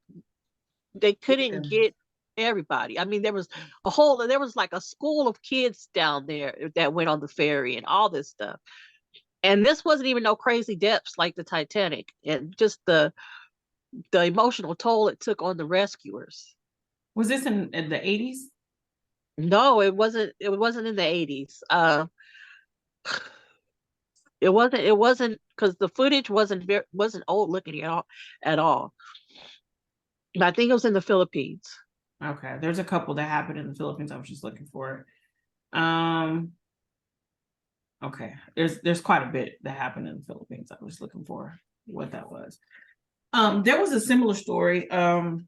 get everybody. I mean, there was like a school of kids down there that went on the ferry and all this stuff. And this wasn't even no crazy depths like the Titanic, and just the emotional toll it took on the rescuers. Was this in the 80s? No, it wasn't in the 80s. It wasn't because the footage wasn't old looking at all. But I think it was in the Philippines. Okay, there's a couple that happened in the Philippines. I was just looking for it. Okay, there's quite a bit that happened in the Philippines. I was looking for what that was. There was a similar story. There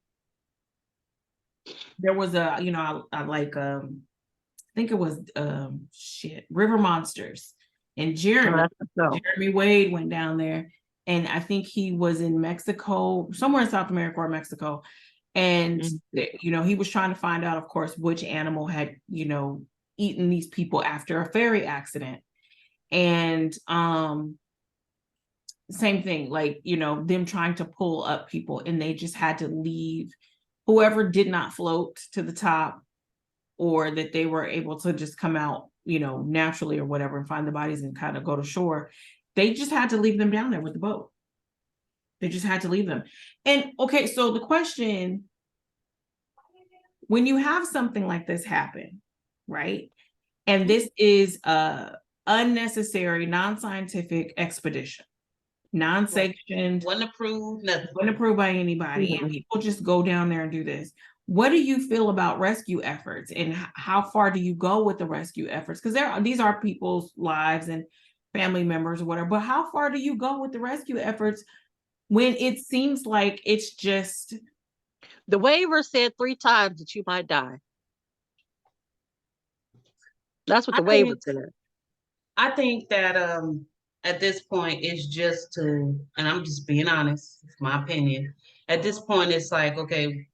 was a, I like I think it was River Monsters, and Jeremy Wade went down there, and I think he was in Mexico, somewhere in South America or Mexico, and he was trying to find out, of course, which animal had eaten these people after a ferry accident. And same thing, like them trying to pull up people, and they just had to leave whoever did not float to the top, or that they were able to just come out naturally or whatever and find the bodies and kind of go to shore. They just had to leave them down there with the boat. They just had to leave them. And okay, so the question, when you have something like this happen, right, and this is a unnecessary, non-scientific expedition, non-sanctioned, wasn't approved, nothing. Wasn't approved by anybody, and people just go down there and do this. What do you feel about rescue efforts, and how far do you go with the rescue efforts? Because these are people's lives and family members or whatever, but how far do you go with the rescue efforts when it seems like it's just... The waiver said 3 times that you might die. That's what the waiver said. I think that at this point it's just to, and I'm just being honest, it's my opinion. At this point, it's like, okay,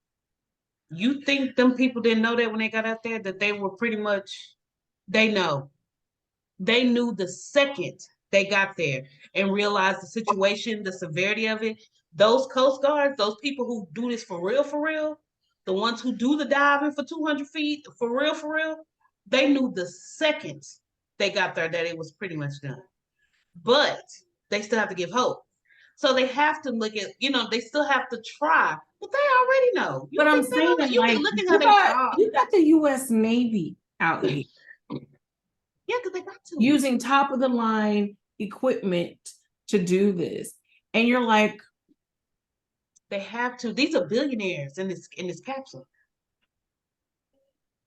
you think them people didn't know that when they got out there, that they were pretty much, they know. They knew the second they got there and realized the situation, the severity of it. Those Coast Guards, those people who do this for real, the ones who do the diving for 200 feet, for real, they knew the second they got there that it was pretty much done. But they still have to give hope. So they have to look at, they still have to try, but they already know. But I'm saying, you can look at how they try. You got the U.S. Navy out here. Yeah, because they got to. Using top of the line equipment to do this. And you're like, they have to. These are billionaires in this capsule.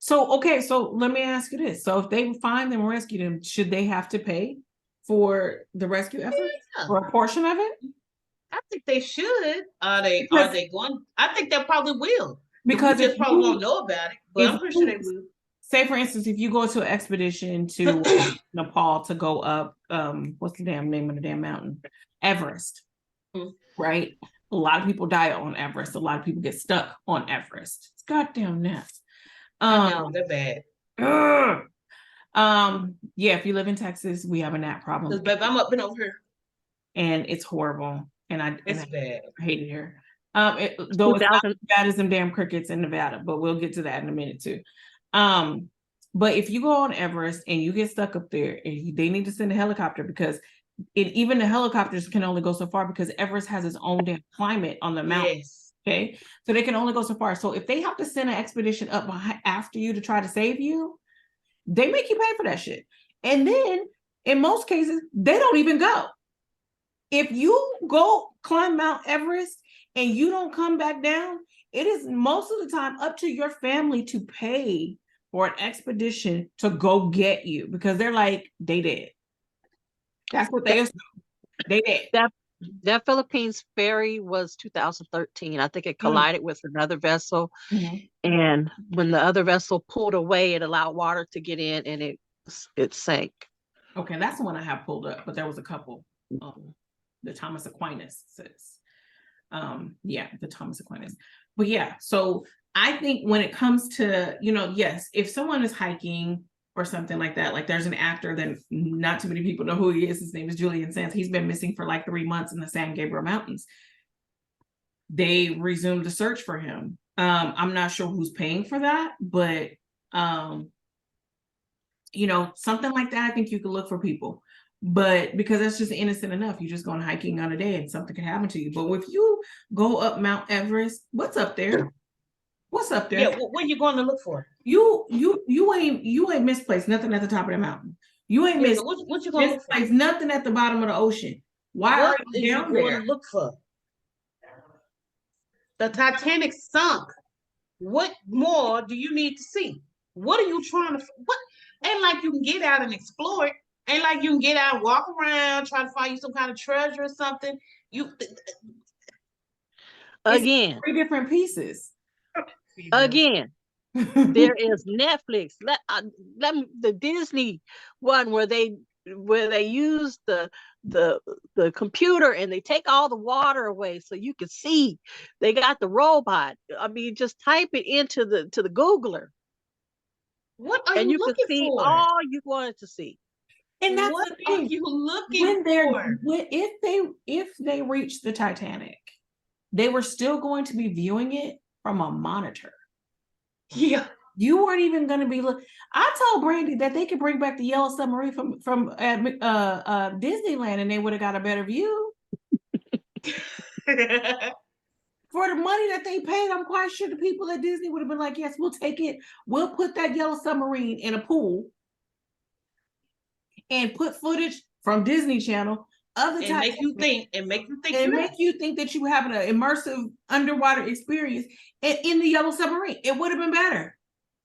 So, okay, so let me ask you this. So if they find them and rescue them, should they have to pay for the rescue effort? Yeah. For a portion of it? I think they should. Are they going? I think they probably will. Because they just probably won't know about it, but I'm pretty sure they will. Say, for instance, if you go to an expedition to Nepal to go up, what's the damn name of the damn mountain? Everest, right? A lot of people die on Everest. A lot of people get stuck on Everest. It's goddamn nuts. I know, they're bad. Yeah, if you live in Texas, we have a gnat problem. Because, babe, I'm up and over here. And it's horrible. It's bad. I hate it here. Though it's not as bad as them damn crickets in Nevada, but we'll get to that in a minute too. But if you go on Everest and you get stuck up there, and they need to send a helicopter, because even the helicopters can only go so far, because Everest has its own damn climate on the mountain. Yes. Okay, so they can only go so far. So if they have to send an expedition up after you to try to save you, they make you pay for that shit. And then in most cases, they don't even go. If you go climb Mount Everest and you don't come back down, it is most of the time up to your family to pay for an expedition to go get you, because they're like, they did. That's what they assume. They did. That Philippines ferry was 2013. I think it collided with another vessel. And when the other vessel pulled away, it allowed water to get in, and it sank. Okay, that's the one I have pulled up, but there was a couple. The Thomas Aquinas says. The Thomas Aquinas. But yeah, so I think when it comes to, yes, if someone is hiking or something like that, like there's an actor that not too many people know who he is. His name is Julian Sands. He's been missing for like 3 months in the San Gabriel Mountains. They resumed the search for him. I'm not sure who's paying for that, but something like that, I think you could look for people. But because that's just innocent enough, you're just going hiking on a day and something can happen to you. But if you go up Mount Everest, what's up there? What's up there? Yeah, what are you going to look for? You ain't misplaced nothing at the top of the mountain. You ain't Yeah, missed so what you gonna this look for? place, nothing at the bottom of the ocean. Why What are are you you down going there? to look for? The Titanic sunk. What more do you need to see? What are you trying to? What? Ain't like you can get out and explore it. Ain't like you can get out, walk around, try to find you some kind of treasure or something. You It's Again, 3 different pieces. again, there is Netflix. The Disney one where they use the the computer and they take all the water away so you can see. They got the robot. I mean, just type it into the Googler What are and you you can looking see for? all you wanted to see. And that's What the are thing. you looking When they're for? if they reach the Titanic, they were still going to be viewing it from a monitor. Yeah. You weren't even going to be look. I told Brandy that they could bring back the yellow submarine from Disneyland, and they would have got a better view for the money that they paid. I'm quite sure the people at Disney would have been like, "Yes, we'll take it. We'll put that yellow submarine in a pool and put footage from Disney Channel of the and Titanic, make you think and make you think and you're make you think that you having an immersive underwater experience in the yellow submarine. It would have been better."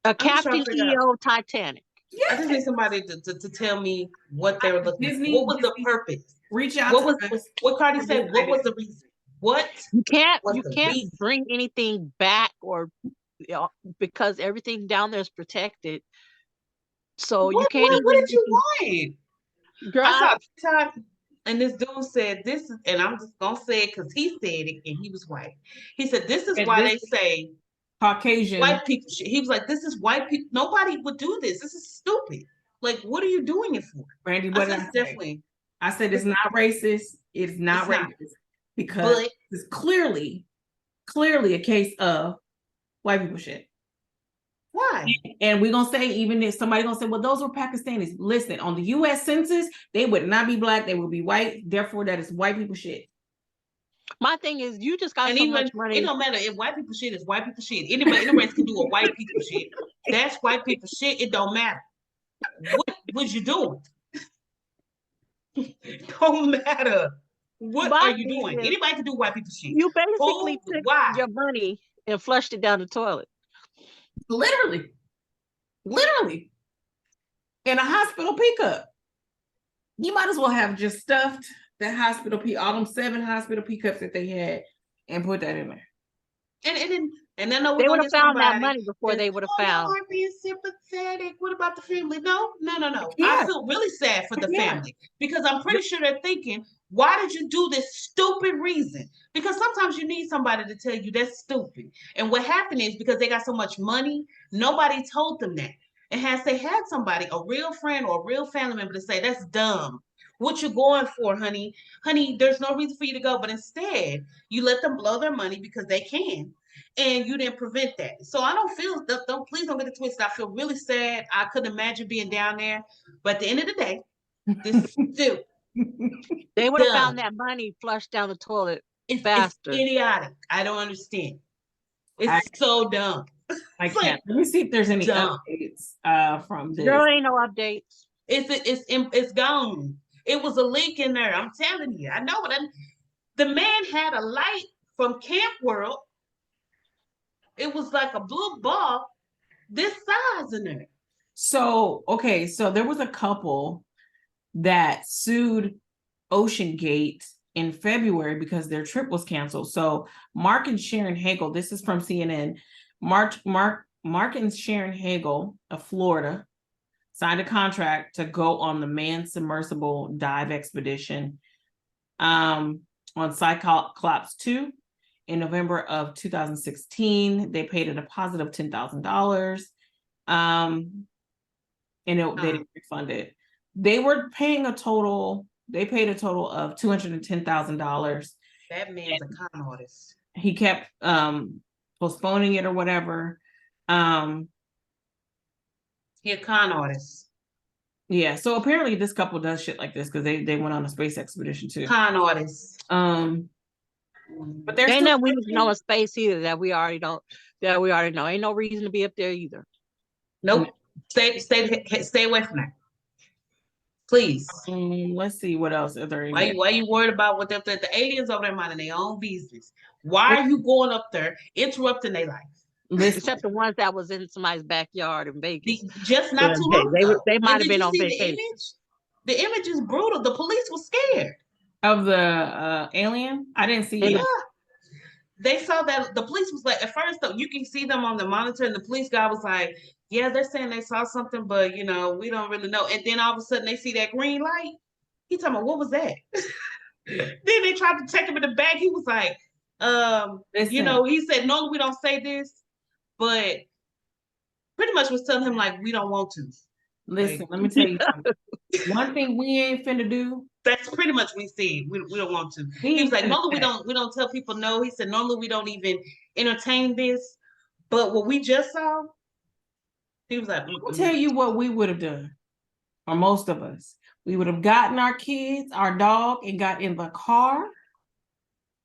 A I'm just trying Captain to figure out. EO Titanic. I just need somebody to tell me what they were looking for. What was the purpose? Reach out What to was us. what Cardi said? What was the reason? What You was the can't reason? bring anything back or because everything down there is protected. So you can't What even did you want? girl, I saw TikTok and this dude said this is, and I'm just gonna say it because he said it and he was white. He said this is And why this they say Caucasian. white people shit. He was like, this is white people. Nobody would do this. This is stupid. Like, what are you doing it for? Brandy, I what said, did I it's say? definitely, I said it's not racist. It's not It's not. racist because but it's clearly a case of white people shit. why? And we're gonna say, even if somebody gonna say, well, those were Pakistanis. Listen, on the US Census, they would not be black, they would be white. Therefore, that is white people shit. my thing is you just got And so even much it money. don't matter if white people shit is white people shit. Anybody, any race can do a white people shit. That's white people shit. It don't matter. What was you doing? Don't matter. What My are you thing doing? is Anybody can do white people shit. you basically Who? took Why? your money and flushed it down the toilet. Literally. Literally. In a hospital pickup. You might as well have just stuffed the hospital all them 7 hospital pickups that they had and put that in there. And then we're They would gonna have get found that somebody. money before they would have Y'all found. aren't being sympathetic. What about the family? No. Yeah. I feel really sad for the Yeah. family because I'm pretty sure they're thinking, why did you do this stupid reason? Because sometimes you need somebody to tell you that's stupid. And what happened is because they got so much money, nobody told them that. And has they had somebody, a real friend or a real family member to say, that's dumb. What you going for, honey? Honey, there's no reason for you to go. But instead, you let them blow their money because they can and you didn't prevent that. So I don't feel don't please don't get it twisted. I feel really sad. I couldn't imagine being down there. But at the end of the day, this is still They would have dumb. found that money flushed down the toilet It's faster. idiotic. I don't understand. It's so dumb. I It's can't. like Let me see if there's any dumb. updates from this. There ain't no updates. It's gone. It was a leak in there. I'm telling you. I know it. The man had a light from Camp World. It was like a blue ball this size in there. So, okay, so there was a couple that sued Ocean Gate in February because their trip was canceled. So Mark and Sharon Hagel, this is from CNN. Mark and Sharon Hagel of Florida signed a contract to go on the manned submersible dive expedition on Cyclops 2 in November of 2016. They paid a deposit of $10,000. They didn't refund it. They paid a total of $210,000. That man's a con artist. He kept postponing it or whatever. He a con artist. Yeah, so apparently this couple does shit like this because they went on a space expedition too. Con artist. But there's Ain't nothing we need to know in space either that we already know. Ain't no reason to be up there either. Nope. Stay away from that. Please. Let's see what else are there in Why here. you worried about what the aliens over there minding their own business? Why are you going up there interrupting their life? Listen, Except the ones that was in somebody's backyard in Vegas. Just not too Hey, long ago. they might And have did been you on see the vacation. image? The image is brutal. The police was scared. of the alien, I didn't see Yeah. it. They saw that the police was like, at first, though, you can see them on the monitor, and the police guy was like, yeah, they're saying they saw something, but we don't really know. And then all of a sudden they see that green light. He talking about, what was that? Then they tried to take him in the back. He was like, Listen. he said, no, we don't say this, but pretty much was telling him like, we don't want to. Listen, Like, let me tell you something. One thing we ain't finna do. that's pretty much we see. We don't want to. We He was ain't like, finna normally say. we don't tell people no. He said, normally we don't even entertain this. But what we just saw, he was like, I'll tell you what we would have done, or most of us. We would have gotten our kids, our dog, and got in the car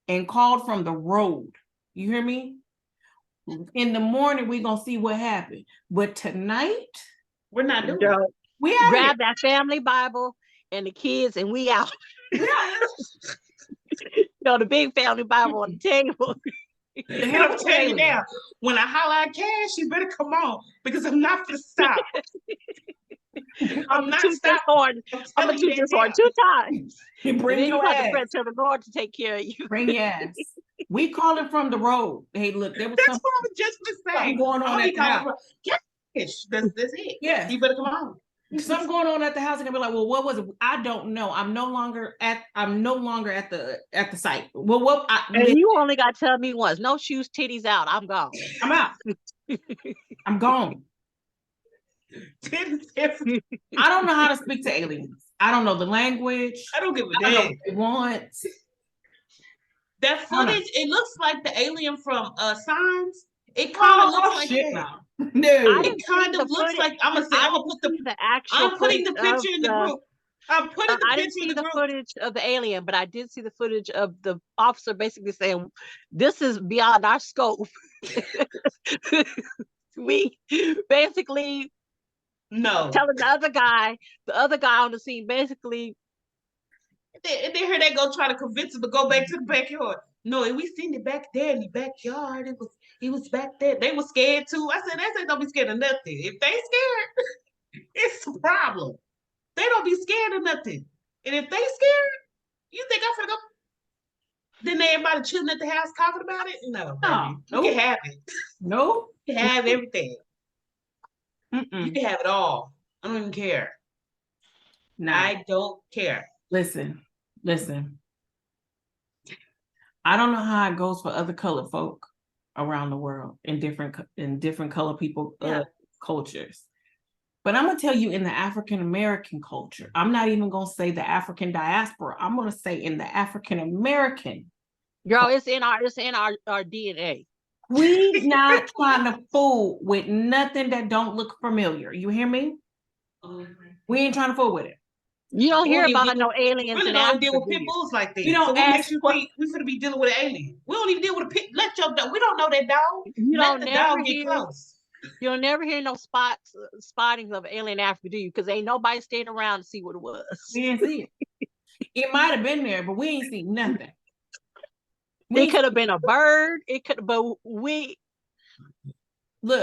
and called from the road. You hear me? In the morning, we're gonna see what happened. But tonight, we're not doing it. We out grab that family Bible and the kids, and we out. The big family Bible on the table. And I'm telling you now, when I holler at Cash, you better come on, because I'm not gonna stop. I'm not stopping. I'm gonna toot this horn 2 times. And then your you have to ass. pray to the Lord to take care of you. Bring your ass. We call it from the road. Hey, look, there was That's what I was just saying. going on at the house. Cash, that's it. Yeah. You better come on. Something going on at the house, and I'll be like, well, what was it? I don't know. I'm no longer at the site. Well, and you only got to tell me once. No shoes, titties out. I'm gone. I'm out. I'm gone. I don't know how to speak to aliens. I don't know the language. I don't give a I don't know damn. what they want. That footage, it looks like the alien from Signs. It kind of looks like shit that. now. No, It kind of looks like I'm gonna put the actual. I'm putting the picture in the group. I'm putting the I picture didn't see in the the group. footage of the alien, but I did see the footage of the officer basically saying, "This is beyond our scope." We basically telling the other guy on the scene basically. And then here they go try to convince him to go back to the backyard. No, we seen it back there in the backyard. He was back there. They were scared too. I said, they don't be scared of nothing. If they scared, it's a problem. They don't be scared of nothing. And if they scared, you think I'm finna go? Then everybody chilling at the house talking about it? No, baby. You can have it. No. You can have everything. You can have it all. I don't even care. No. I don't care. Listen. I don't know how it goes for other colored folk around the world in different color people cultures. But I'm gonna tell you, in the African American culture, I'm not even gonna say the African diaspora. I'm gonna say in the African American. Girl, it's in our DNA. We not trying to fool with nothing that don't look familiar. You hear me? We ain't trying to fool with it. You don't hear about no aliens. Really don't deal with pit bulls like that. You don't so what makes you think we finna be dealing with an alien? We don't even deal with a pit. Let your dog. We don't know that dog. Let the dog get close. You'll never hear no spottings of alien Africa, do you? Because ain't nobody staying around to see what it was. We didn't see it. It might have been there, but we ain't seen nothing. It could have been a bird. It could, but look.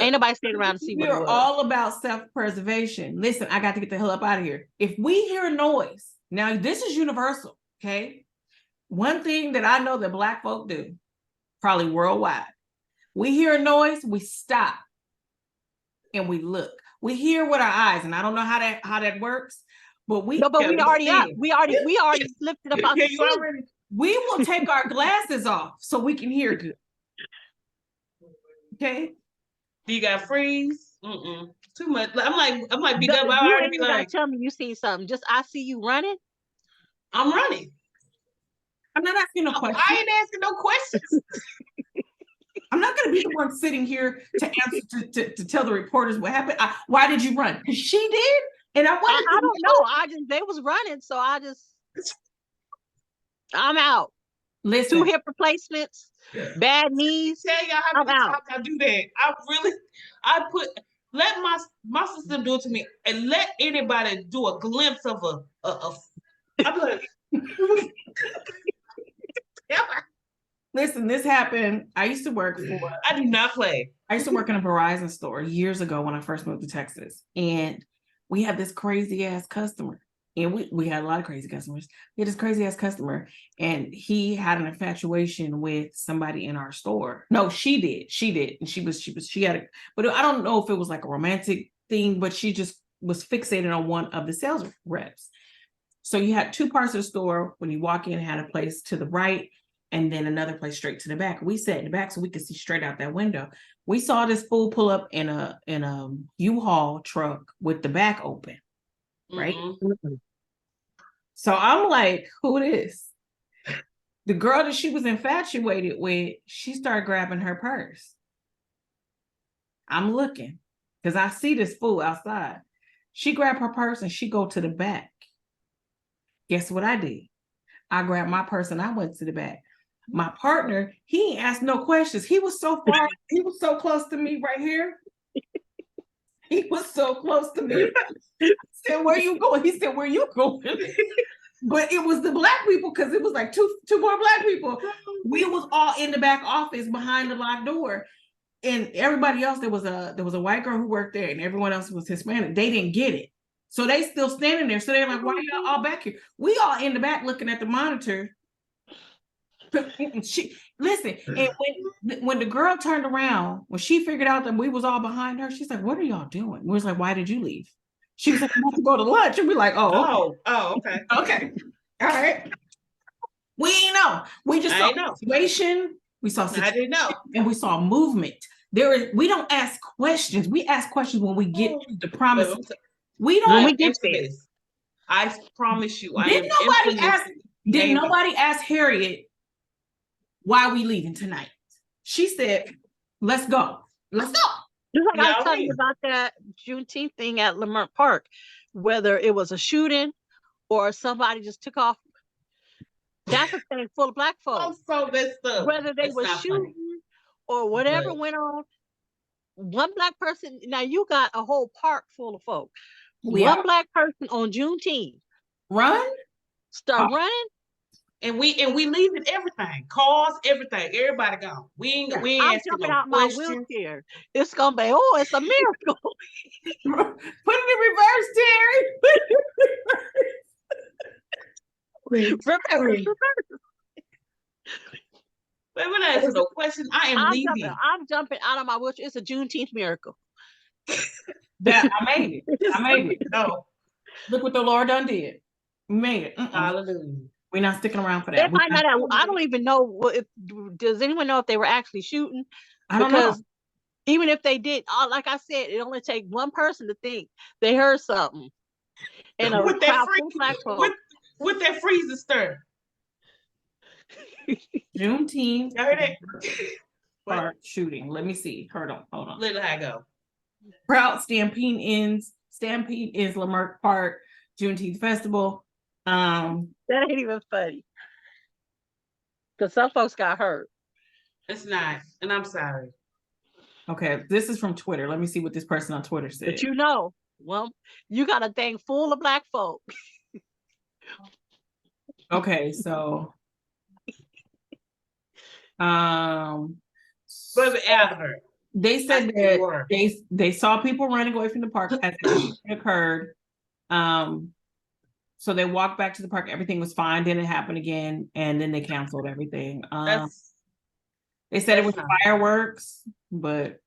Ain't nobody staying around to see what it was. We're all about self-preservation. Listen, I got to get the hell up out of here. If we hear a noise, now this is universal, okay? One thing that I know that Black folk do, probably worldwide, we hear a noise, we stop and we look. We hear with our eyes, and I don't know how that works, but we already up. We already lifted up. We will take our glasses off so we can hear good. Okay. Do you got freeze? Too much. I'm like beat up. I already be like, tell me you see something. Just I see you running. I'm running. I'm not asking no questions. I ain't asking no questions. I'm not going to be the one sitting here to answer to tell the reporters what happened. Why did you run? Because she did, and I don't know. They was running, so I'm out. Listen, 2 hip replacements, bad knees. Tell y'all how many times I do that. let my system do it to me, and let anybody do a glimpse of a I'm like, Listen, this happened. I used to work I do not play. I used to work in a Verizon store years ago when I first moved to Texas. And we had this crazy ass customer. And we had a lot of crazy customers. We had this crazy ass customer, and he had an infatuation with somebody in our store. No, she did. She did. And she had but I don't know if it was like a romantic thing, but she just was fixated on one of the sales reps. So you had two parts of the store. When you walk in, it had a place to the right and then another place straight to the back. We sat in the back so we could see straight out that window. We saw this fool pull up in a U-Haul truck with the back open, right? Mm-hmm. So I'm like, who this? The girl that she was infatuated with, she started grabbing her purse. I'm looking because I see this fool outside. She grabbed her purse and she go to the back. Guess what I did? I grabbed my purse and I went to the back. My partner, he ain't asked no questions. He was so far, he was so close to me right here. He was so close to me. I said, where you going? He said, where you going? But it was the black people, because it was like two more black people. We was all in the back office behind the locked door. And everybody else, there was a white girl who worked there, and everyone else was Hispanic. They didn't get it. So they still standing there. So they're like, why y'all all back here? We all in the back looking at the monitor. Listen, and when the girl turned around, when she figured out that we was all behind her, she's like, what are y'all doing? We was like, why did you leave? She was like, I'm about to go to lunch. And we're like, okay. Okay. All right. We ain't know. We just saw situation. We saw situation, I didn't know. And we saw movement. We don't ask questions. We ask questions when we get to the promise. We don't. When we get there. I promise you. Did nobody ask Harriet why we leaving tonight? She said, let's go. Let's go. Just like I was telling you about that Juneteenth thing at Lamert Park, whether it was a shooting or somebody just took off. That's a thing full of black folks. Whether they were shooting or whatever went on, one black person. Now you got a whole park full of folks. One black person on Juneteenth start running. And we leaving everything, cars, everything, everybody gone. We ain't I'm jumping out my wheelchair. It's gonna be, it's a miracle. Put it in reverse, Terry. Reverse. But when I answer no question, I'm leaving. I'm jumping out of my wheelchair. It's a Juneteenth miracle. That I made it. No, look what the Lord done did. We made it. Hallelujah. We're not sticking around for that. I don't even know does anyone know if they were actually shooting? I don't know. Even if they did, like I said, it only takes one person to think they heard something. And with that freezer stir. Juneteenth. You heard it? Park shooting. Let me see. Hold on. Let it go. Proud Stampede ends Lamert Park Juneteenth Festival. That ain't even funny. Because some folks got hurt. It's not, and I'm sorry. Okay, this is from Twitter. Let me see what this person on Twitter said. But well, you got a thing full of black folk. Okay, so they said that they saw people running away from the park as it occurred. So they walked back to the park. Everything was fine. Then it happened again, and then they canceled everything. They said it was fireworks, but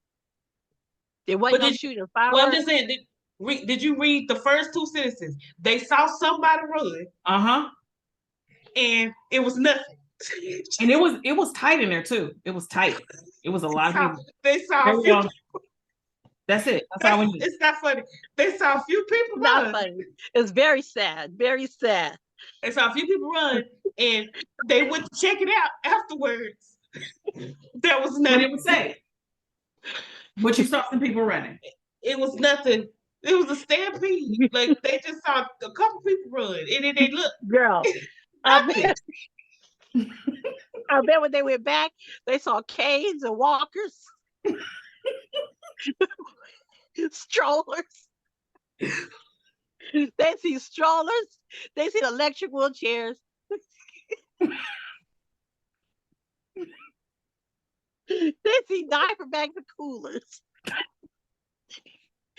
it wasn't no shooting fireworks. Well, I'm just saying, did you read the first two sentences? They saw somebody run. And it was nothing. And it was tight in there too. It was tight. It was a lot of people. They saw a few. That's it. That's all we need. It's not funny. They saw a few people run. Not funny. It's very sad. Very sad. They saw a few people run, and they went to check it out afterwards. There was nothing. What it would say. But you saw some people running. It was nothing. It was a stampede. Like they just saw a couple people run, and then they looked. Girl, I bet when they went back, they saw canes and walkers. Strollers. They see strollers. They see electric wheelchairs. They see diaper bags and coolers.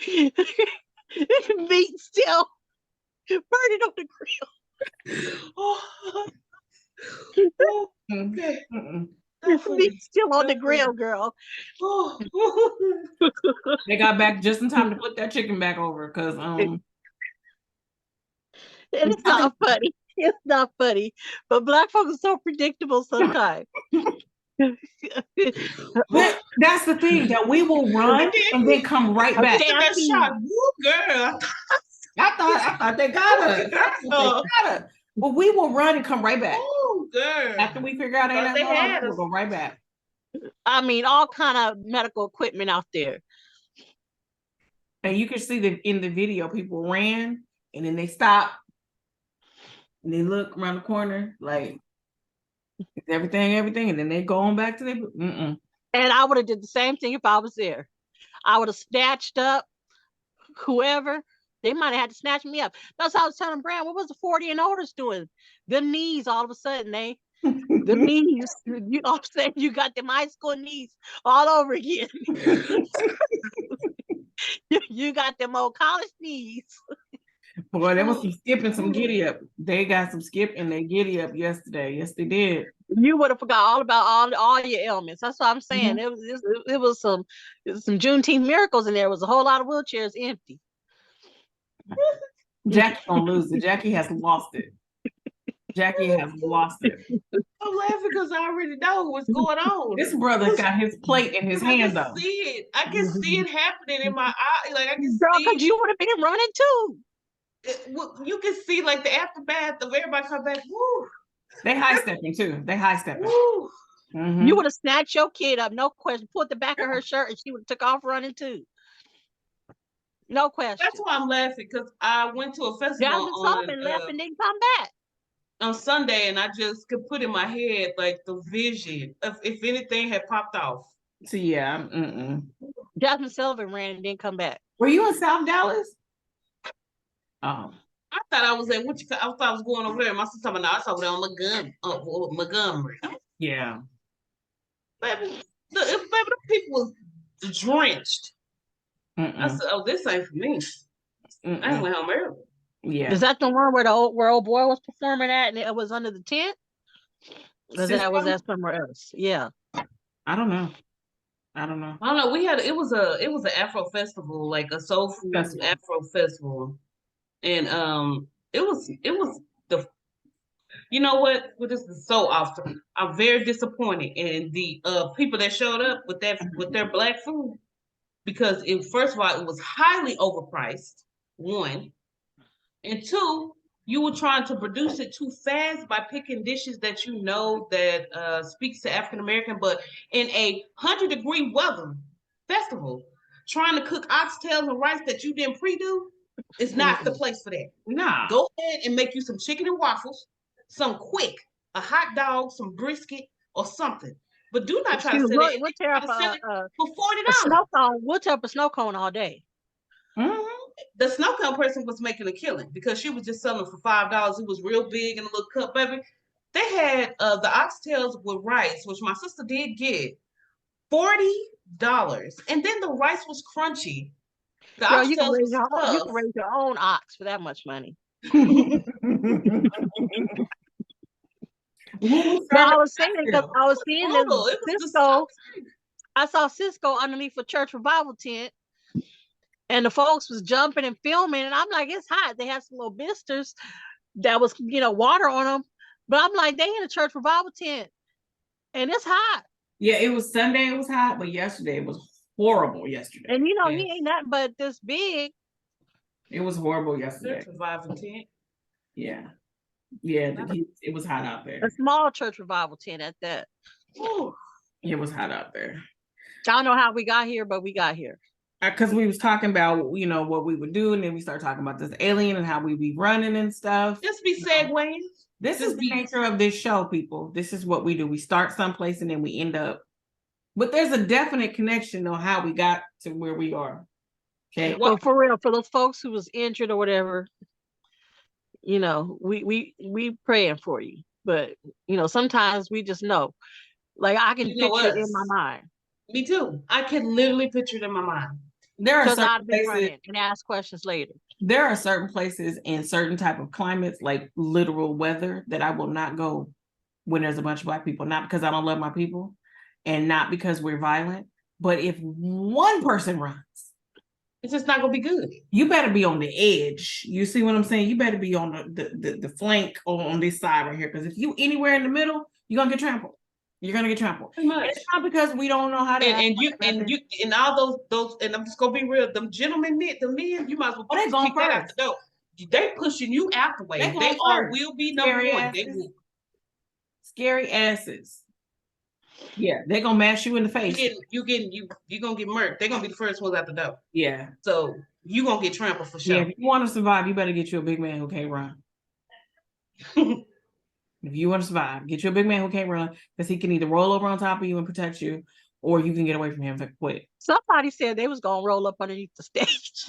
Meat still burning on the grill. Oh, okay. Meat still on the grill, girl. Oh. They got back just in time to put that chicken back over because And it's not funny. It's not funny. But Black folks are so predictable sometimes. But that's the thing that we will run and then come right back. That shot, woo, girl. I thought they got us. They got us. But we will run and come right back. Oh, girl. After we figure out ain't They had nothing, we'll us. go right back. I mean, all kind of medical equipment out there. And you can see that in the video, people ran and then they stop and they look around the corner like is everything, and then they go on back to their. And I would have did the same thing if I was there. I would have snatched up whoever. They might have had to snatch me up. That's how I was telling Brand, what was the 40 and olders doing? Them knees, all of a sudden, the knees, you know what I'm saying? You got them high school knees all over again. You got them old college knees. Boy, there was some skip and some giddy up. They got some skip and they giddy up yesterday. Yes, they did. You would have forgot all about all your ailments. That's what I'm saying. It was some Juneteenth miracles in there. It was a whole lot of wheelchairs empty. Jackie gonna lose it. Jackie has lost it. Jackie has lost it. I'm laughing because I already know what's going on. This brother got his plate in his hand though. See it. I can see it happening in my eye. Like I can Girl, see. because you would have been running too. You can see like the aftermath of everybody come back. Woo. They high stepping too. They high stepping. Woo. Mm-hmm. You would have snatched your kid up, no question. Put the back of her shirt, and she would have took off running too. No question. That's why I'm laughing because I went to a festival Jasmine Sullivan left and didn't come back on Sunday, and I just could put in my head like the vision of if anything had popped off. So yeah. Jasmine Sullivan ran and didn't come back. Were you in South Dallas? Oh. I thought I was at I thought I was going over there. My sister told me, no, I was over there on Montgomery. Yeah. Baby, the people was drenched. I said, oh, this ain't for me. I went home early. Yeah. Is that the one where old boy was performing at and it was under the tent? Or that was at somewhere else? Yeah. I don't know. I don't know. We had it was an Afro festival, like a soul food Afro festival. And it was the, you know what? Well, this is so often. I'm very disappointed in the people that showed up with their black food, because first of all, it was highly overpriced. One, and two, you were trying to produce it too fast by picking dishes that you know that speaks to African American, but in a 100-degree weather festival, trying to cook oxtails and rice that you didn't pre-do. It's not the place for that. Nah. Go ahead and make you some chicken and waffles, some quick, a hot dog, some brisket, or something. But do not try to sell it. We'll tear up for $40. a snow cone. We'll tear up a snow cone all day. Mm-hmm. The snow cone person was making a killing because she was just selling for $5. It was real big in a little cup, baby. They had the oxtails with rice, which my sister did get, $40, and then the rice was crunchy. Girl, you can raise your own ox for that much money. I was saying because I was seeing this Cisco. I saw Cisco underneath a church revival tent, and the folks was jumping and filming, and I'm like, it's hot. They had some little bisters that was, water on them, but I'm like, they in a church revival tent, and it's hot. Yeah, it was Sunday. It was hot, but yesterday it was horrible. Yesterday, and he ain't nothing but this big. It was horrible yesterday. Church revival tent. Yeah, it was hot out there. A small church revival tent at that. Ooh. It was hot out there. I don't know how we got here, but we got here. Because we was talking about, what we would do, and then we started talking about this alien and how we be running and stuff. Just be segueing. This is the nature of this show, people. This is what we do. We start someplace and then we end up. But there's a definite connection on how we got to where we are. Okay. But for real, for those folks who was injured or whatever, you know, we praying for you. But you know, sometimes we just know. Like I can You know picture it in my us. mind Me too. I can literally picture it in my mind. There are because certain I've been places. praying and ask questions later. There are certain places in certain type of climates, like literal weather, that I will not go when there's a bunch of Black people. Not because I don't love my people, and not because we're violent, but if one person runs, It's just not gonna be good. you better be on the edge. You see what I'm saying? You better be on the flank or on this side right here. Because if you anywhere in the middle, you're gonna get trampled. You're gonna get trampled. Pretty much. It's not because we don't know how to. And all those and I'm just gonna be real. Them gentlemen, the men, you might as well they going kick that out first. the door. They pushing you out the way. They They going all first. will be number Scary one. They asses. will. Scary asses. Yeah, they're gonna mash you in the face. You're gonna get murked. They're gonna be the first ones out the door. Yeah. So you gonna get trampled for sure. Yeah, if you want to survive, you better get you a big man who can't run. If you want to survive, get you a big man who can't run, because he can either roll over on top of you and protect you, or you can get away from him quick. Somebody said they was gonna roll up underneath the stage.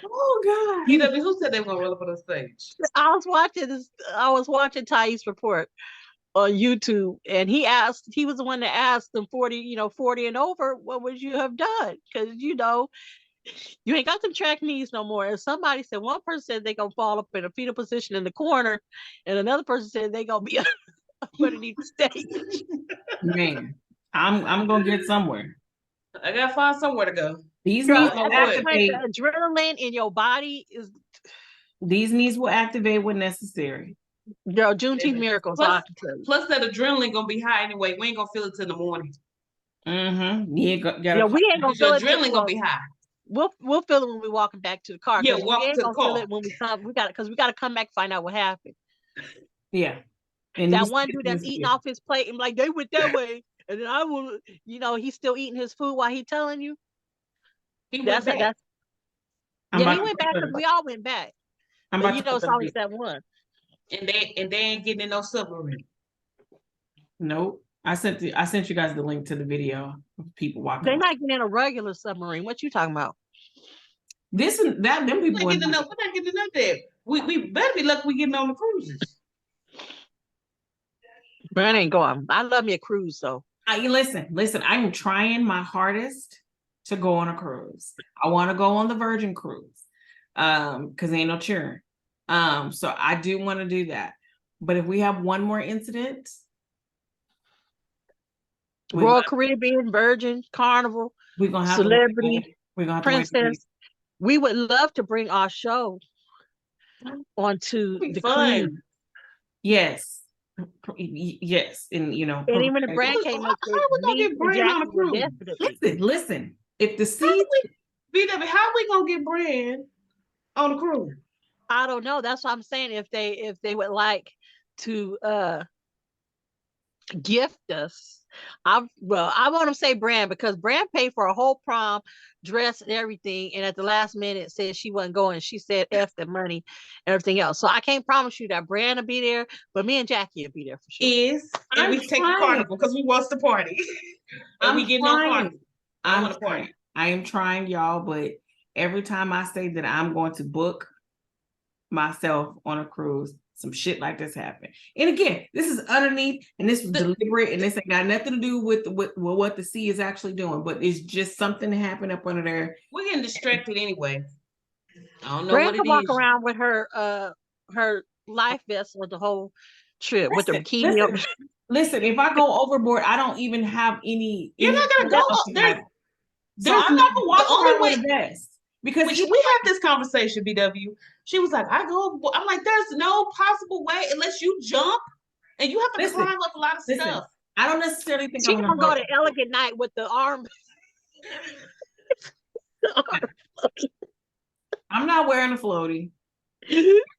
Oh God. Who said they were gonna roll up on the stage? I was watching Thais report on YouTube, and he was the one that asked them 40 and over, what would you have done? Because you ain't got them track knees no more. And somebody said, one person said they gonna fall up in a fetal position in the corner, and another person said they gonna be underneath the stage. Man, I'm gonna get somewhere. I gotta find somewhere to go. These Girl, knees will activate. the adrenaline in your body is. These knees will activate when necessary. Girl, Juneteenth miracles. Plus that adrenaline gonna be high anyway. We ain't gonna feel it till the morning. Mm-hmm. Yeah, we ain't gonna feel it. Adrenaline gonna be high. We'll feel it when we walking back to the car. Yeah, we ain't gonna feel it when we come. We gotta come back and find out what happened. Yeah. And that one dude that's eating off his plate and like they went that way, and then I will, he's still eating his food while he's telling you. He went back because we all went back. But it's always that one. And they ain't getting in no submarine. Nope. I sent you guys the link to the video of people walking. They're not getting in a regular submarine. What you talking about? This and that. Them people. We're not getting up there. We better be lucky we getting on the cruises. But I ain't going. I love me a cruise though. Listen. I'm trying my hardest to go on a cruise. I want to go on the Virgin cruise, because ain't no cheering. So I do want to do that. But if we have one more incident, Royal Caribbean, Virgin, Carnival, we're gonna have Celebrity, we're gonna have Princess. We would love to bring our show onto the cruise. Yes. Yes. And and even the brand came up with me and Jackie on a cruise. Listen. If the sea BW, how we gonna get brand on the cruise? I don't know. That's what I'm saying. If they would like to gift us, I want to say brand, because brand paid for a whole prom dress and everything, and at the last minute said she wasn't going. She said F the money and everything else. So I can't promise you that brand will be there, but me and Jackie will be there for sure. And we take Carnival because we want the party. And we get no Carnival. I want to party. I am trying, y'all, but every time I say that I'm going to book myself on a cruise, some shit like this happen. And again, this is underneath, and this was deliberate, and this ain't got nothing to do with what the sea is actually doing, but it's just something that happened up under there. We're getting distracted anyway. I don't know Brand what it can walk around with her life vest with the whole trip with the bikini. Listen, if I go overboard, I don't even have any. You're not gonna go up there. So I'm not gonna walk around with a vest. Because we had this conversation, BW. She was like, I go. I'm like, there's no possible way unless you jump, and you have to climb up a lot of stuff. I don't necessarily think she's gonna go to Elegant Night with the arm. I'm not wearing a floaty.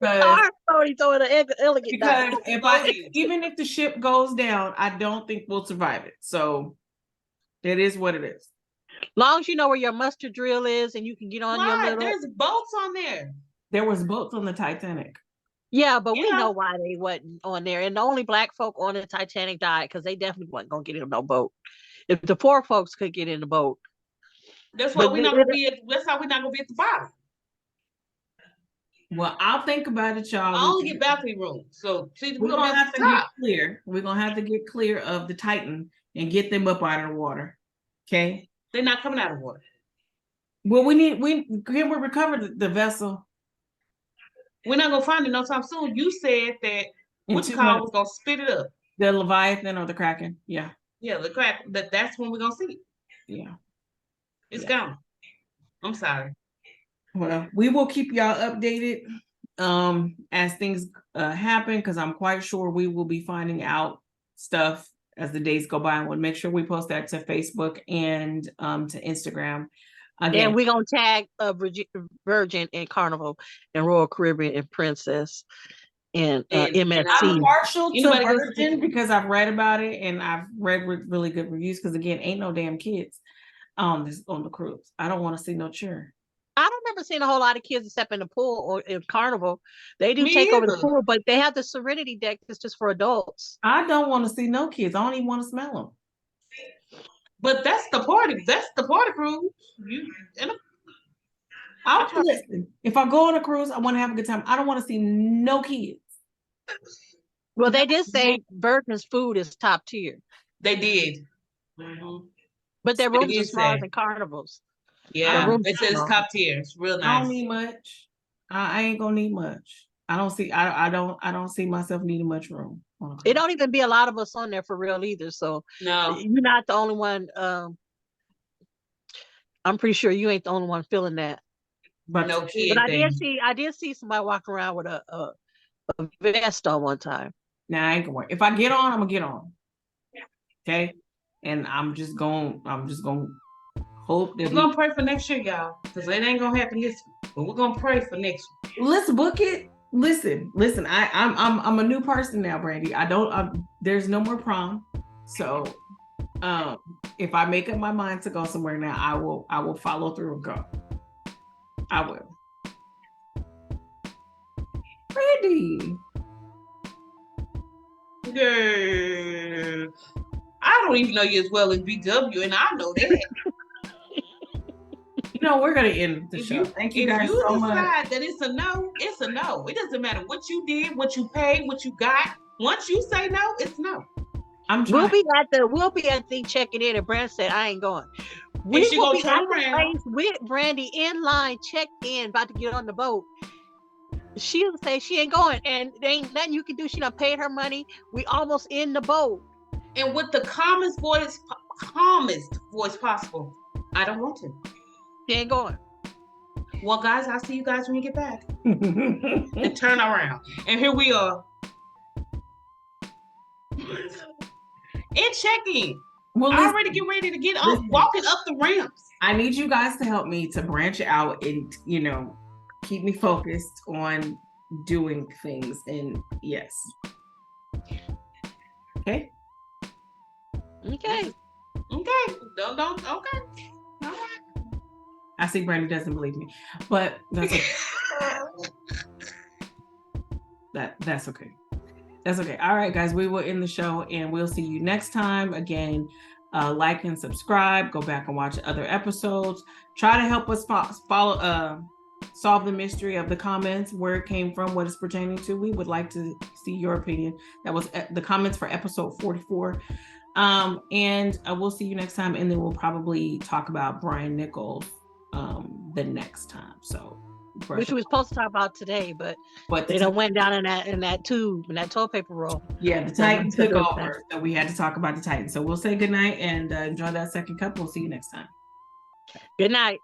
Arm floaty throwing an Elegant Night. Because even if the ship goes down, I don't think we'll survive it. So it is what it is. Long as you know where your mustard drill is and you can get on your little. There's boats on there. There was boats on the Titanic. Yeah, but we Yeah. know why they wasn't on there. And the only black folk on the Titanic died because they definitely wasn't gonna get in no boat. If the poor folks could get in the boat. That's why But we're not gonna be at that's how we're not gonna be at the bottom. Well, I'll think about it, y'all. I only get balcony room. So see, We're we're gonna gonna be have at to the get top. clear. We're gonna have to get clear of the Titan and get them up out of the water. Okay. They're not coming out of water. Well, we can we recover the vessel We're not gonna find it no time soon. You said that in what you 2 call months. was gonna spit it up. The Leviathan or the Kraken? Yeah, Yeah, the crack. That's when we're gonna see it. yeah. It's Yeah. gone. I'm sorry. Well, we will keep y'all updated as things happen, because I'm quite sure we will be finding out stuff as the days go by, and we'll make sure we post that to Facebook and to Instagram. Again, and we're gonna tag Virgin and Carnival and Royal Caribbean and Princess and And MSC. I'm partial to Anybody goes to Virgin because I've read about it and I've read really good reviews, because again, ain't no damn kids on the cruise. I don't want to see no children. I don't remember seeing a whole lot of kids except in the pool or in Carnival. They do Me take over the either. pool, but they have the Serenity deck that's just for adults. I don't want to see no kids. I don't even want to smell them. But that's the party. That's the party cruise. Listen, if I go on a cruise, I want to have a good time. I don't want to see no kids. Well, they did say Virgin's food is top tier, They did. Mm-hmm. but their They rooms are did smaller say. than Carnival's. Yeah, rooms they are said it's small. top tier. It's real I nice. don't need much. I ain't gonna need much. I don't see myself needing much room. It don't even be a lot of us on there for real either. So No, you're not the only one. I'm pretty sure you ain't the only one feeling that. But no kid But thing. I did see somebody walking around with a vest on one time. now I ain't gonna worry. If I get on, I'm gonna get on. Okay, and I'm just gonna hope that We're gonna pray for next year, y'all, because it ain't gonna happen this week. But we're gonna pray for next week. let's book it. Listen. I'm a new person now, Brandy. There's no more prom, so if I make up my mind to go somewhere now, I will follow through and go. I will. Brandy. Girl, I don't even know you as well as BW, and I know that. You know, we're gonna end the show. Thank you guys so much. If you decide that it's a no, it's a no. It doesn't matter what you did, what you paid, what you got. Once you say no, it's no. We'll be at the thing checking in, and Brand said I ain't going. We she will gonna be turn at the around. place with Brandy in line, checked in, about to get on the boat. She'll say she ain't going, and there ain't nothing you can do. She done paid her money. We almost in the boat. And with the calmest voice possible, I don't want to. She ain't going. Well, guys, I'll see you guys when you get back. And turn around. And here we are. And check-in. Well, I already get ready to get up, walking up the ramps. I need you guys to help me to branch out and, keep me focused on doing things. And yes. Okay. Okay. Okay. Don't. Okay. All right. I see Brandy doesn't believe me, but that's okay. That's okay. That's okay. All right, guys, we will end the show and we'll see you next time. Again, like and subscribe. Go back and watch other episodes. Try to help us solve the mystery of the comments, where it came from, what it's pertaining to. We would like to see your opinion. That was the comments for episode 44. And we'll see you next time. And then we'll probably talk about Brian Nichols the next time. So which we were supposed to talk about today, but they done went down in that tube, in that toilet paper roll. Yeah, the Titan took over, so we had to talk about the Titan. So we'll say good night and enjoy that second cup. We'll see you next time. Good night.